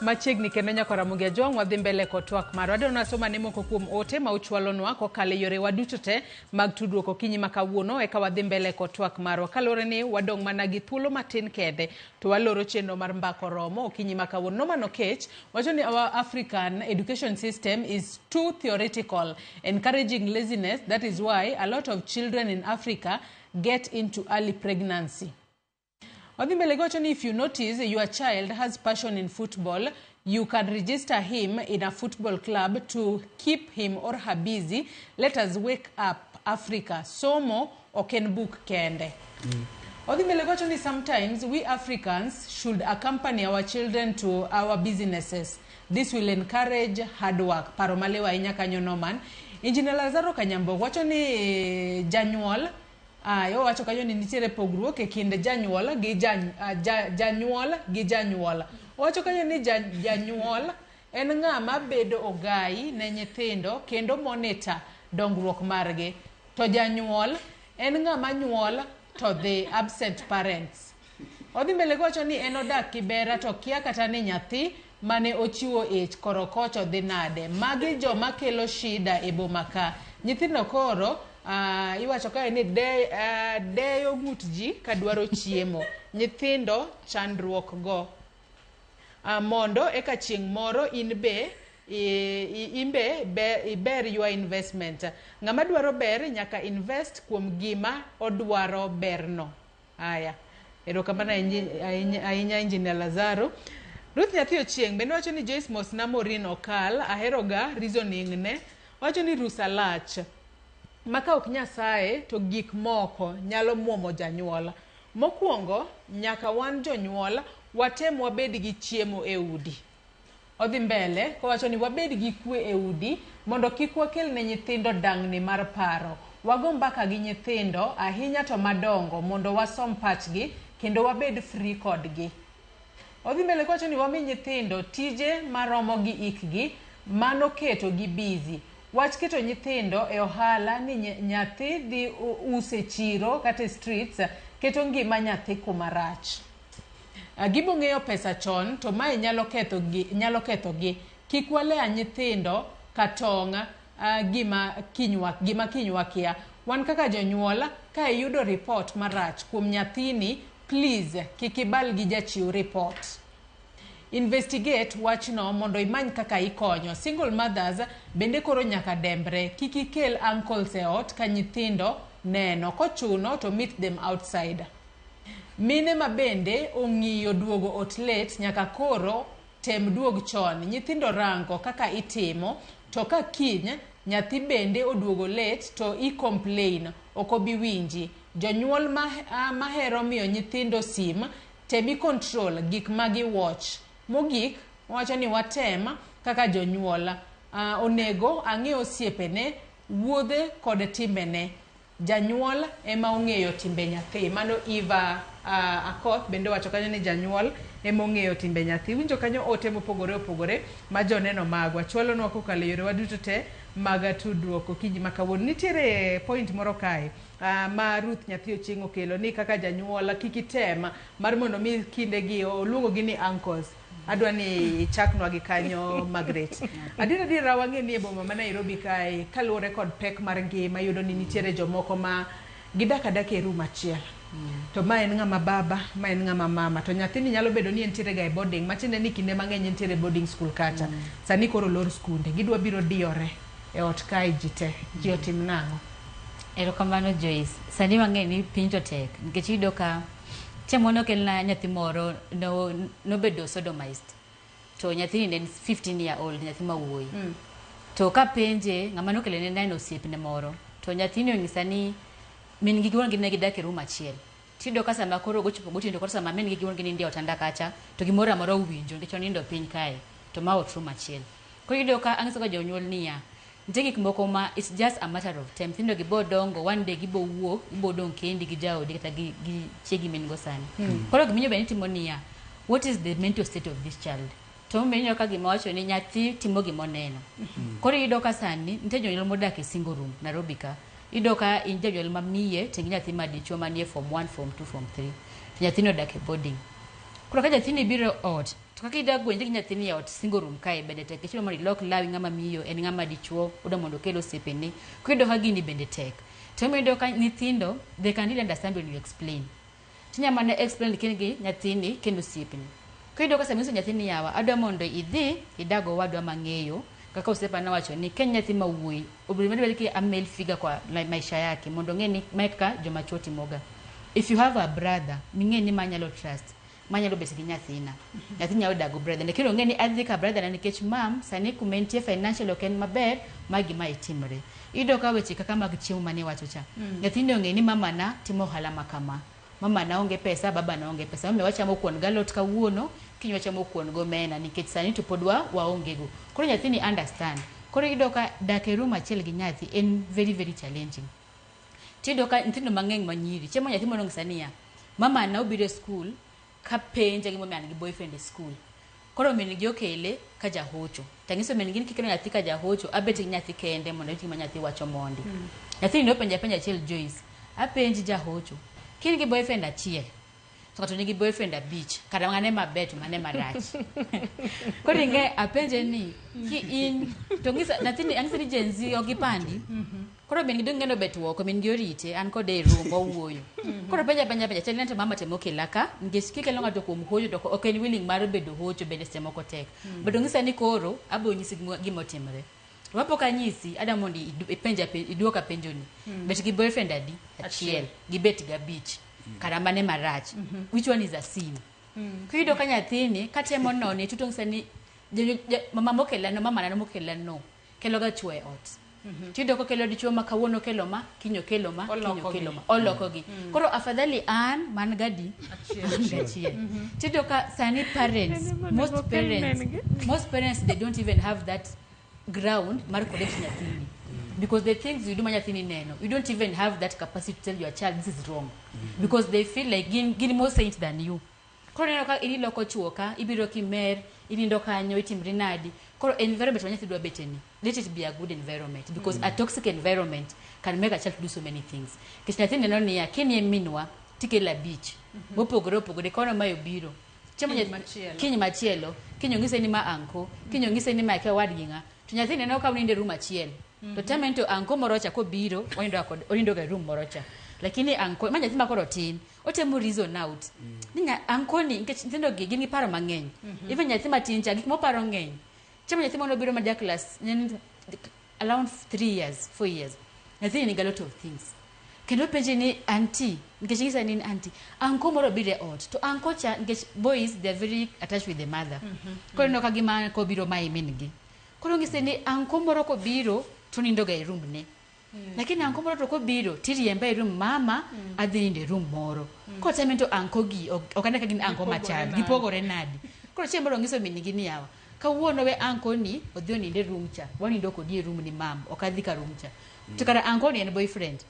Machiegni kendo nyako Ramogi Ajong wadhi mbele ko twak mar wadwa nasoma ne moko kuom ote ma uchwalonwa kokalo yore waduto te mag tudruok okinyi makawuono eka wadhi mbele ko twak marwa kalore ni wadong mana gi thuolo matin kende to waloro chenro mar mbako romo okinyi makawuono no mano kech wacho ni our African education system is too theoretical, encouraging laziness. That is why a lot of children in Africa get into early pregnancy. If you notice your child has passion in football, you can register him in a football club to keep him or her busy. Let us wake up, Africa. Somo oken book kende. Sometimes we Africans should accompany our children to our businesses. This will encourage hard work. Paromalewa inya kanyonoman. Engineer Lazaro Kanyambo, wacho ni janyuol yo wacho kanyo ni nitiere pogruok e kinde janyuol gi janyuol gi janyuol. Wacho kanyo ni janyuol en ng'ama bedo ogai ne nyithindo kendo monitor dongruok margi. To janyuol en ng'ama nyuol to the absent parents. Odhi mbele wacho ni en odak kibera to kia kata ni nyathi mane ochiwo ich korokocho dhi nade. Magi joma kelo shida e boma ka. Nyithindo koro iwacho kae ni deyo gut ji kadwaro chiemo. Nyithindo chandruok go. Mondo eka chieng' moro imbe iber your investment. Ng'ama dwaro ber nyaka invest kuom gima odwaro berno. Aya. Erokamano ahinya Engineer Lazaro. Ruth nyathi Ochieng bende wacho ni Joyce Mos na Maureen Okal aheroga reasoning ne. Wacho ni rusa lach. Maka ok Nyasaye to gik moko nyalo muomo janyuol. Mokwongo nyaka wan jonyuol watem wabed gi chiemo e udi. Odhi mbele ko wacho ni wabed gi kwe e udi mondo kik wakel ne nyithindo dang'ni mar paro. Wago mbaka gi nyithindo ahinya to madongo mondo wasom pachgi kendo wabed free kodgi. Odhi mbele ko wacho ni wami nyithindo tije maromo gi ikgi mano keto gi busy. Wach keto nyithindo e ohala ni nyathi dhi use chiro kata streets keto ngima nyathi kuma rach. Gibo ng'eyo pesa chon to mae nyalo ketho gi. Kik wale nyithindo katonga gima kinywa kia. Wan kaka jonyuol ka iyudo report marach kuom nyathini, please kik ibal gi jachiw report. Investigate wachno mondo imany kaka ikonyo. Single mothers bende koro nyaka dembre. Kik ikel uncles e ot ka nyithindo neno. Kochuno to meet them outside. Mine ma bende ong'iyo duogo ot late nyaka koro tem duog chon. Nyithindo rango kaka itimo to ka kiny nyathi bende oduogo late to complain okobi winji. Jonyuol mahero miyo nyithindo sim temi control gik magi watch. Mogik wacho ni watem kaka jonyuol onego ang'e osiepene wuodhe kod timbene. Janyuol ema ong'eyo timbe nyathi. Mano Eva Akoth bende wacho kanyo ni janyuol ema ong'eyo timbe nyathi. Winjo kanyo ote mopogore ma joneno magwa chwalonwa kokalo yore waduto te mag tudruok okinyi makawuono. Nitiere point moro kae ma Ruth nyathi Ochieng okelo ni kaka janyuol kik item mar mondo mi kinde gi oluongo gi ni uncles. Adwa ni chaknwa gi kanyo Magret. Adira wang'e ni e boma ma Nairobi kae kaluwore kod pek mar ngima yudo ni nitiere jomoko ma gidak adaka e room achiel. To ma en ng'ama baba, ma en ng'ama mama. To nyathini nyalo bedo ni entiere ga e boarding. Machende ni kinde mang'eny entiere boarding school kacha. Sani koro lor skunde. Gidwa biro diyore e ot kae jite. Ji otim nang'o? Erokamano Joyce. Sani mang'eny ni piny to tek. Nikech iyudo ka chieng' mane okelna nyathi moro nobedo sodomized. To nyathini ne 15 year old, nyathi ma wuoyi. To ka penje ng'ama nokelene neno osiepne moro. To nyathini onyisa ni min gi giwon gine gidak e room achiel. Tiyudo ka sama koro gochopo gotindo koro sama min gi giwon gine ndio otanda kacha to gimoro amora uwinjo nikech onindo piny kae. To ma ot room achiel. Koro iyudo ka ang'iso ka jonyuol niya, nitie gik moko ma it's just a matter of time. Nyithindo gibo dongo, one day gibo wuok, gibo dong kendi gi jaodi kata gi chiegi min go sani. Koro gimiyo bende timo niya, what is the mental state of this child? To menyo ka gima wacho ni nyathi timo gima oneno. Koro iyudo ka sani nitie jonyuol modak e single room Nairobi ka. Iyudo ka in janyuol ma miye tengi nyathi madichuo manie form 1, form 2, form 3. To nyathino odak e boarding. Koro ka nyathini biro ot, to kaka ida gwende gi nyathini e ot single room kae bende tek. Kichiro mondo ilok lawi ng'ama miyo en ng'ama dichuo, oda mondo kelo osiepene. Koro iyudo ka gini bende tek. To iyudo ka nyithindo, they can really understand when you explain. Tinya mana explain gi nyathini kendo osiepene. Koro iyudo ka samiso nyathini yawa, adwa mondo idhi idago wadwa mang'eyo kaka osiepa na wacho ni ken nyathi ma wuoyi obiro ki a male figure kwa maisha yake mondo ng'e ni meka joma chuo timoga. If you have a brother, ming'e ni manyalo trust, manyalo bet gi nyathina. Nyathi nyalo dago brother. Ne kiro ng'e ni adhi ka brother na nikech mam sani kumentie financial oken maber magi ma itimre. Iyudo ka weche kaka mag chiemo mane wacho cha. Nyathini ong'e ni mama na timo ohala makama. Mama na onge pesa, baba na onge pesa. Mama wachamo kuon galot kawuono, kinyo wachamo kuon gomena nikech sani to podwa waonge go. Koro nyathini understand. Koro iyudo ka dak e room achiel gi nyathi en very very challenging. Tiyudo ka nyithindo mang'eny manyiri, chiemo nyathi mondo sani ya. Mama na obiro school ka penja gimo man gi boyfriend e school. Koro min gi okele ka jahocho. Tangiso min gi kikelo nyathi ka jahocho, abeti nyathi kende mondo iti nyathi wacho mondi. Nyathi no penja achiel Joyce. Apenji jahocho. Kin gi boyfriend achiel. To kato nigi boyfriend abich. Kada ngane mabet mane marach. Koro inge apenje ni ki in to ngisa nathini angisa ni Gen Z ogipandi. Koro min gi ngeno bet woko min gi orite an kode e room owuoyo. Koro penja chel to mama temo kelaka ngech kikelo ngato kuom hoyo to ok en willing mar bedo hocho bende semo kotek. Bedo ngisa ni koro abo nyisi gimo timre. Wapo kanyisi adamondi ipenja iduoka penjoni. Bet gi boyfriend adi achiel gi bet ga beach. Karamane marach. Which one is a sin? Kuyudo ka nyathini katemo noni tutong sani mama mokela no mama na mokela no. Kelo ga chwe ot. Tiyudo ko kelo dichuo ma kawuono kelo ma kinyo kelo ma kinyo kelo ma olokogi. Koro afadhali an man gadi achiel. Tiyudo ka sani parents most parents they don't even have that ground mar correct nyathini because the things you do nyathini neno you don't even have that capacity to tell your child this is wrong because they feel like gin more saint than you. Koro neno ka ini loko chuoka ibiro kimer inindo kanyo itimri nadi. Koro environment nyathi dwa beteni, let it be a good environment because a toxic environment can make a child do so many things. Kis nyathini neno ni yakini minwa tikela beach opogore kono mayo biro kinyi machielo kinyo ngise ni ma anko kinyo ngise ni ma ke wadginga to nyathini neno ka uninde room achiel to tamento anko morocha ko biro onindo ga room morocha lakini anko manya thima koro tin otemo reason out ninya anko ni nkech nyithindo gi gin gi paro mang'eny even nyathi matin cha gik mo paro ng'eny chemo nyathi mondo biro ma class around 3 years 4 years nyathi ni a lot of things kendo penje ni auntie nkech ngisa ni auntie anko moro bire ot to anko cha nkech boys they are very attached with the mother koro no ka gima ko biro mai min gi koro ngise ni anko moro ko biro to nindo ga room ne lakini anko moro to ko biro tiriemba room mama adhi inde room moro ko tamento anko gi okanda ka gin anko machal gipogore nadi koro chiemo ngiso min gi ni yawa kawuono we anko ni odhi oninde room cha wanindo ko die room ni mam okadhi ka room cha to kara anko ni en boyfriend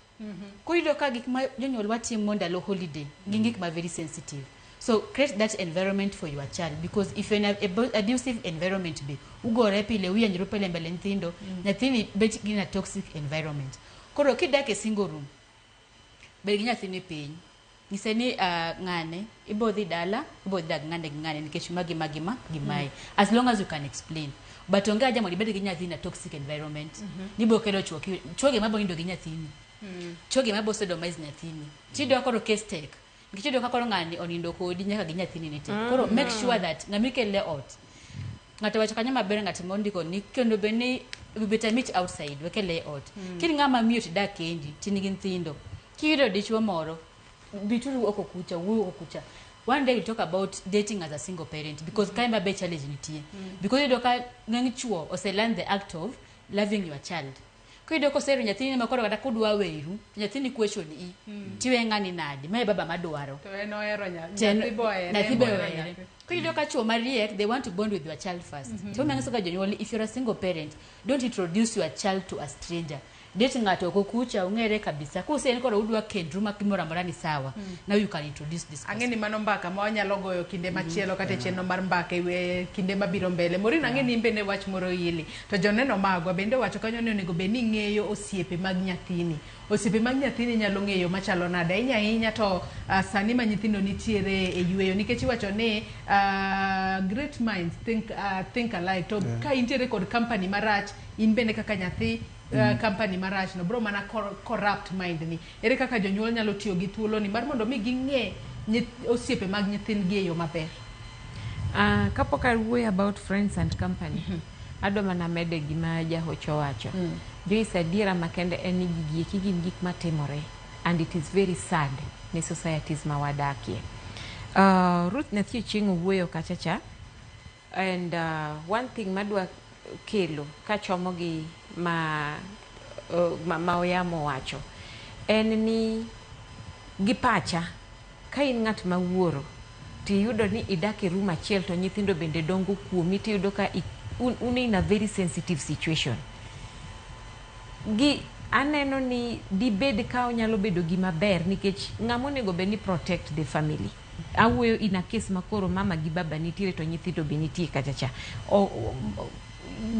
Kuido ka gik ma jonyuol watimo ndalo holiday gingik ma very sensitive. So create that environment for your child because if you're in an abusive environment be ugore pile uyanjiro pele mbele Nyithindo nyathini bet in a toxic environment. Koro kidake single room be nyathini piny niseni ngane ibodhi dala ibodhi dag ngane nikech magima gimai as long as you can explain. But onga jamo libedi gi nyathini a toxic environment nibo kelo chuoge mabo indo gi nyathini choge mabo sodomize nyathini chido koro case take ngichido kakoro ngani onindo kodi nyaka gi nyathini nite koro make sure that ngamikele ot ngata wacho kanya maber ngati mondiko ni kendo beni we better meet outside wekele ot kiri ngama miyo tida kendi tini gi Nyithindo kiro dichwo moro bituru oko kucha wuo oko kucha. One day we talk about dating as a single parent because kaimba be challenge nitie because idoka ngangi chuo oselan the act of loving your child. Kuido ko sero nyathini makoro kata kudwa weru nyathini question tiwe ngani nadi mai baba madwaro to eno ero nyathi boere Kuyudo ka chuo mariek, they want to bond with your child first. So mangaso ka jonyuol, if you're a single parent, don't introduce your child to a stranger. Date ngato kokucha ungere kabisa. Kuse en koro udwa kendru makimora mora ni sawa. Now you can introduce this person. Angeni mano mbaka ma wanyalo goyo kinde machielo kata chenro mar mbaka iwe kinde mabiro mbele. Maureen angeni imbe ne wach moro ili. To joneno magwa bende wacho kanyo ni onego bed ni ng'eyo osiepe mag nyathini. Osiepe mag nyathini nyalo ng'eyo machalo nade. Ahinya to sani ma nyithindo nitiere e Yweyo nikech iwacho ni great minds think alike. To ka intiere kod company marach in bende kaka nyathi company marach no bro mana corrupt mind ni. Ere kaka jonyuol nyalo tiyo gi thuolo ni mar mondo mi ging'e osiepe mag nyithindgi e yo maber. Kapok awuoyo about friends and company, adwa mana mede gima jahocho wacho. Joyce adiera makende en ni gigi gin gik matimore and it is very sad ne societies ma wadakie. Ruth Nathi Ochieng owuoyo kachacha and one thing madwa kelo kachomo gi ma Oyamo wacho en ni gi pacha ka in ng'at ma wuoro ti yudo ni idak e room achiel to nyithindo bende dongo kuomi ti yudo ka un in a very sensitive situation. Gi aneno ni dibed ka onyalo bedo gima ber nikech ng'ama onego bed ni protect the family. Awuoyo in a case makoro mama gi baba nitiere to nyithindo be nitie kachacha.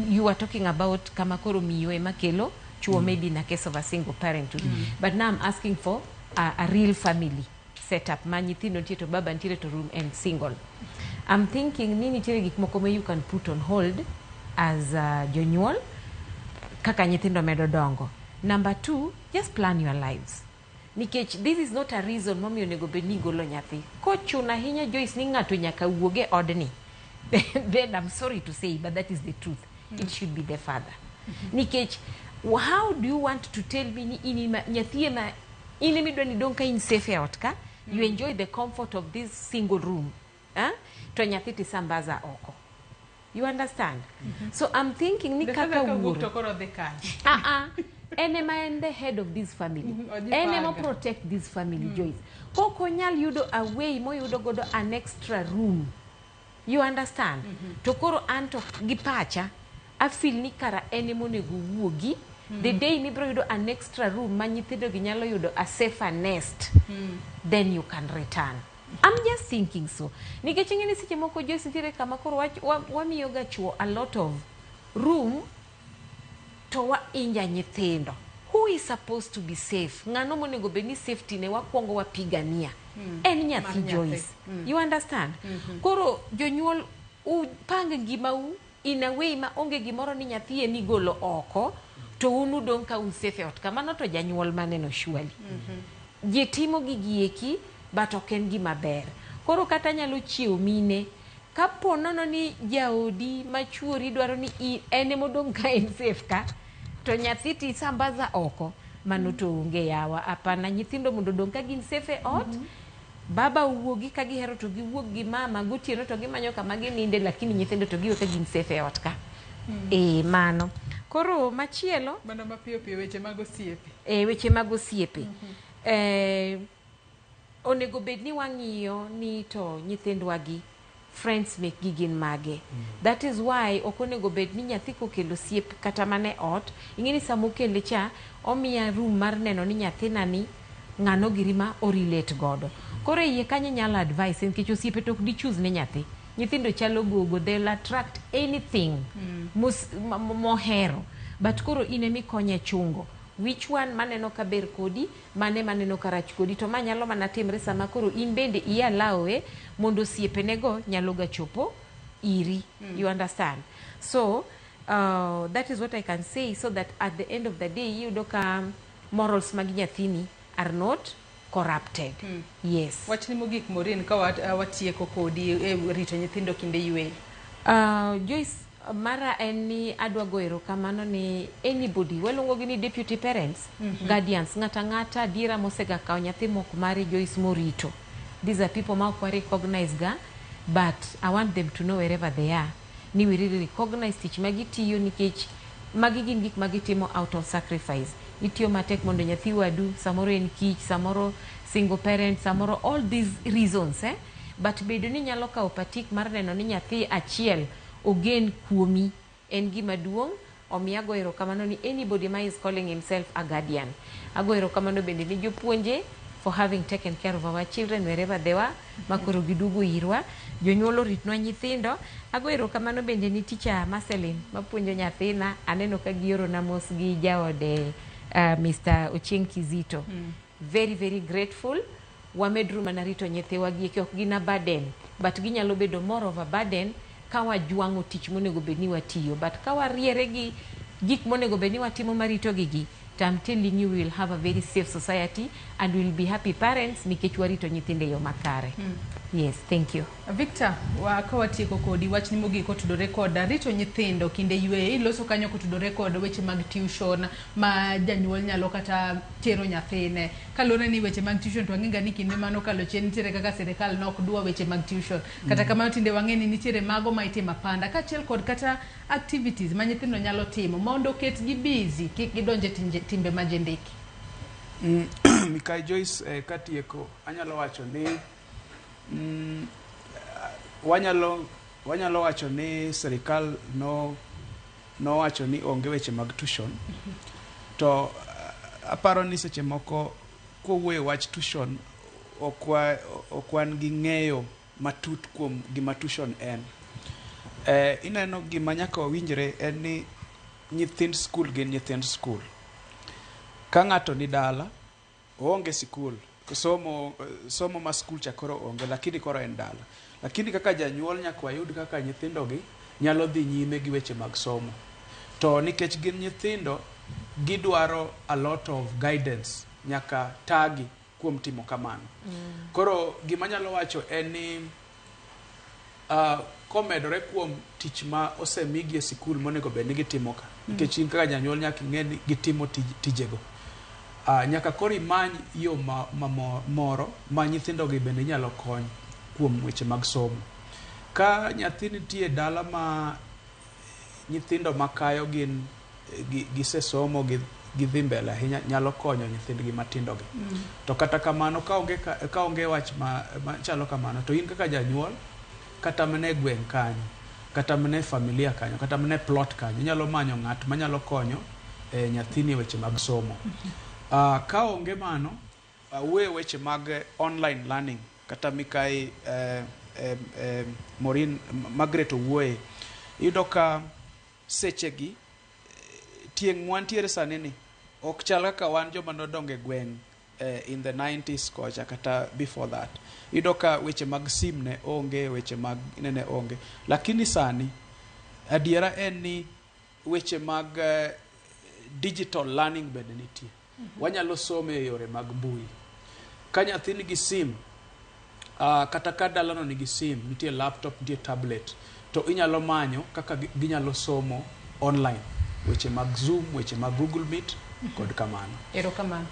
You are talking about kamakoro miyo ema kelo chuo maybe in a case of a single parenthood. But now I'm asking for a real family setup. Ma nyithindo nitiere to baba nitiere to room and single. I'm thinking ni nitiere gik moko you can put on hold as jonyuol kaka nyithindo medo dongo. Number 2, just plan your lives. Nikech this is not a reason momiyo onego bed ni golo nyathi. Kochuna hinya Joyce ni ng'ato nyaka wuoge odni. Then I'm sorry to say, but that is the truth. It should be the father. Nikech, how do you want to tell me ni nyathi ema inimidwa ni donka in safe out ka? You enjoy the comfort of this single room. To nyathi tisambaza oko. You understand? So I'm thinking ni kaka wuoro. Enema and the head of this family. Enema protect this family, Joyce. Koko nyal yudo away mo yudo godo an extra room. You understand? Tokoro anto gipacha, I feel ni kara enemo nego wuogi. The day ni bro yudo an extra room, manyithindo ginyalo yudo a safer nest. Then you can return. I'm just thinking so. Nikech ng'eni seche moko Joyce nitiere kama koro wamiyo ga chuo a lot of room to wa inja nyithindo. Who is supposed to be safe? Ng'ano monego bed ni safety ne wakwongo wapigania. En nyathi Joyce. You understand? Koro jonyuol upang ngima u in a way ma onge gimoro ni nyathi ni golo oko to unu dong ka un safe out. Kamano to janyuol maneno surely. Je timo gigieki but oken gima ber. Koro kata nyalo chiew mine kapo nono ni jaodi machuori dwaro ni ene modong ka en safe ka to nyathi ti sambaza oko mano to unge yawa. Apana nyithindo mondo dong ka gin safe out. Baba uwogi ka gihero to giwuog gi mama gotieno to gimanyo kama gininde lakini nyithindo to giwe ka gin safe out ka. Mano. Koro machielo mano mapiyo piyo weche mag osiepe. Weche mag osiepe. Onego bed ni wang'iyo ni to nyithindwa gi friends make gigin mage. That is why okonego bed ni nyathi kokelo siep kata mane ot. Ingeni samokele cha omiya room mar neno ni nyathina ni ng'ano girima o relate godo. Kore iye kanye nyalo advice nikech osiepe tok di choose ne nyathi. Nyithindo chalo gogo, they'll attract anything mohero. But koro inemi konye chungo. Which one maneno ka ber kodi, mane maneno ka rach kodi. To manyalo mana timre sama koro in bende iyalawe mondo osiepenego nyalo ga chopo iri. You understand? So, that is what I can say so that at the end of the day, you doka morals mag nyathini are not corrupted. Yes. Wachni mogik Maureen ka watieko kodi rito nyithindo kinde Yweyo. Joyce, mara eni adwa goero kamano ni anybody walongo gini deputy parents, guardians, ngata dira mosega kao nyathi mok mari Joyce morito. These are people ma kwa recognize ga, but I want them to know wherever they are. Ni we really recognize tich magitiyo nikech magi gin gik magitimo out of sacrifice. Itiyo matek mondo nyathi wadu, samoro en kich, samoro single parent, samoro all these reasons but bedo ni nyalo kawo patik mar neno ni nyathi achiel ogen kuomi en gima duong'. Omiyo ago erokamano ni anybody ma is calling himself a guardian. Ago erokamano bende ni jopuonje for having taken care of our children wherever they were, makoro giduogo irwa. Jonyuol oritnwa nyithindo. Ago erokamano bende ni teacher Marceline mapuonjo nyathina, aneno ka giorona mos gi jaode Mr. Ochieng Kizito. Very, very grateful. Wamedru mana rito nyithiwa gi ok gina burden, but ginyalo bedo more of a burden kawa juango tich monego bedni watiyo, but kawa riere gi gik monego bedni watimo marito gigi, I'm telling you, we will have a very safe society and we will be happy parents nikech warito nyithinde yo makare. Yes, thank you. Victor, wakawatieko kodi wach ni mogik otudore kod rito nyithindo kinde yweyo, iloso kanyo kotudore kod weche mag tuition ma janyuol nyalo kata tero nyathine. Kalore ni weche mag tuition to wang'enga ni kinde mano kalo chien nitiere kaka sirikal nok dwa weche mag tuition. Kata kamano tinde wang'eni nitiere mago ma itimo panda kaachiel kod kata activities ma nyithindo nyalo timo mondo ketgi busy kik gidonje timbe majendeki. Mikai Joyce katieko anyalo wacho ni wanyalo wacho ni sirikal no wacho ni onge weche mag tuition, to aparo ni seche moko kowuoye wach tuition okwan gi ng'eyo matut kuom gima tuition en. Ineno gima nyaka wawinjre en ni nyithind skul gin nyithind skul. Ka ng'ato ni dala oonge sikul, somo ma skul chakoro onge, lakini koro en dala. Lakini kaka janyuol nyaka wayud kaka nyithindogi nyalo dhi nyime gi weche mag somo. To nikech gin nyithindo, gidwaro a lot of guidance, nyaka tagi kuom timo kamano. Koro gima nyalo wacho en ni komedore kuom tich ma osemigi e sikul monego bed ni gitimo ka. Nikech in kaka janyuol nyaka ing'e ni gitimo tijego. Nyaka koro imany yo moro ma nyithindogi bende nyalo kony kuom weche mag somo. Ka nyathi nitie dala ma nyithindo makayo gisesomo gidhi mbele ahinya, nyalo konyo nyithindgi matindogi. To kata kamano ka onge wach machalo kamano, to in kaka janyuol kata mane gweng' kanyo, kata mane familia kanyo, kata mane plot kanyo, nyalo manyo ng'at manyalo konyo nyathini weche mag somo. Ka onge mano, weche mag online learning, kata mikai Maureen Magret owuoye, iyudo ka sechegi tieng' mwantiere sani ni ok chal kaka wan joma nodonge gweng' in the 90s kocha kata before that. Iyudo ka weche mag sim ne onge, weche mag nene onge, lakini sani adiera en ni weche mag digital learning bende nitie. Wanyalo some e yore mag mbui. Ka nyathi nigi sim, kata ka dalano nigi sim, nitie laptop, nitie tablet, to inyalo manyo kaka ginyalo somo online. Weche mag Zoom, weche mag Google Meet, kod kamano. Erokamano.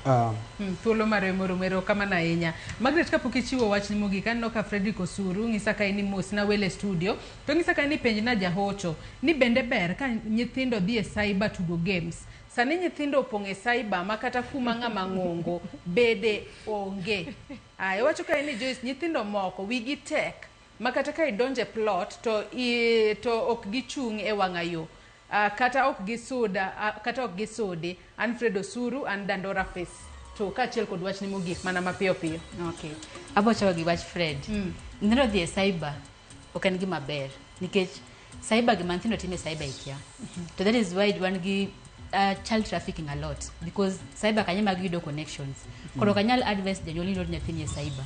Thuolo mare moro erokamano ahinya. Magret, kapok ichiwo wach ni mogik, aneno ka Fredrick Osuru ng'isa ka ni mos na wele studio, to ng'isa ka ni penj na jahocho ni bende ber ka nyithindo dhi e cyber tugo games. Sani nyithindo opong' e cyber makata kuma ng'ama ng'ongo bede onge. Wacho ka ni Joyce, nyithindo moko wigi tek makata ka idonje plot to ok gichung' e wang'ayo. Kata ok gisudi. Alfred Osuru and Dandora Face. To kaachiel kod wach ni mogik mana mapiyo piyo. Okay. Abo chawa gi wach Fred. Nyithindo dhi e cyber ok en gima ber nikech cyber gima nyithindo time cyber ikia. So that is why wan gi child trafficking a lot, because cyber kanyama gido connections. Koro kanyal advice janyuol ni nyathini e cyber.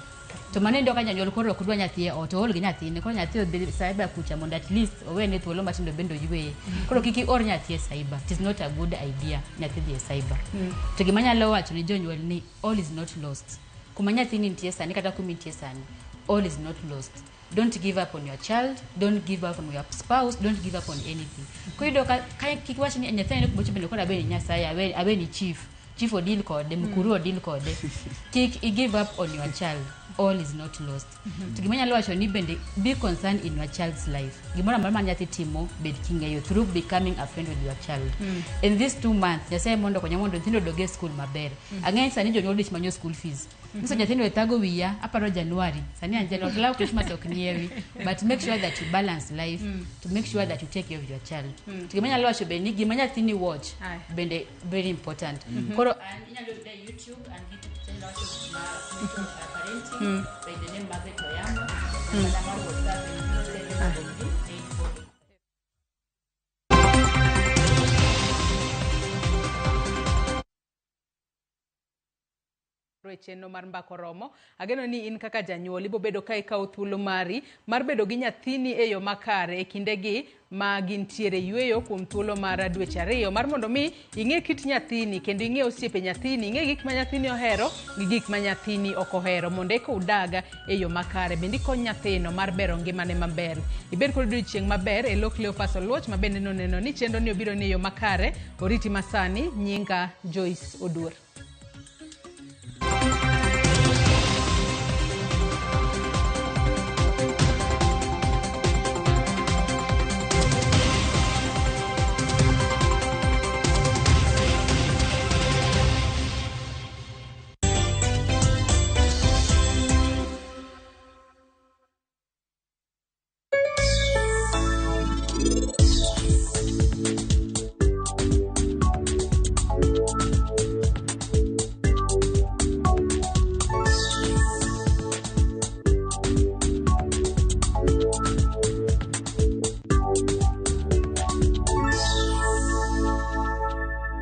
To mane ndo ka janyuol koro kudwa nyathi to ol gi nyathine, koro nyathi obed cyber kucha mondo at least owene thuolo matindo bendo ywe. Koro kiki or nyathi e cyber. It is not a good idea nyathi dhi e cyber. To gima nyalo wacho ni jonyuol ni all is not lost. Kuma nyathi ni nitie sani kata kuma nitie sani, all is not lost. Don't give up on your child, don't give up on your spouse, don't give up on anything. Ko ido ka kiki wacho ni nyathi ne kubocho bende kora bende nyasaye abe ni chief odil kode, mkuru odil kode. Kik give up on your child. All is not lost. To gimanya lo wacho ni bende be concerned in your child's life. Gimora mara nyathi timo bed king'eyo through becoming a friend with your child. In these 2 months, nyasaye mondo konya mondo nyithindo doge school maber. Ang'eny sani jonyuol dich manyo school fees. So Nyithindo etago wiya aparo January. Sani anjelo klaw Christmas okniewi. But make sure that you balance life to make sure that you take care of your child. Tigimanya lwacho be ni gimanya thini watch bende very important. Koro inyalo yude YouTube and YouTube channel lwacho parenting by the name Magret Oyamo. Chenno mar mbako romo ageno ni in kaka janyuol ibo bedo ka ikaw thuolo mari mar bedo gi nyathini e yo makare e kindegi ma gintiere yweyo kuom thuolo mar dweche 2 mar mondo mi ing'e kit nyathini kendo ing'e osiepe nyathini, ing'e gik ma nyathini ohero gi gik ma nyathini ok ohero mondo eka udaga e yo makare bende ikony nyathino mar bero ngimane maber. Ibed kod odiochieng' maber e lok Cleophas Oluoch ma bende noneno ni chenro ni obiro ni e yo makare. Oriti masani nyinga Joyce Oduor.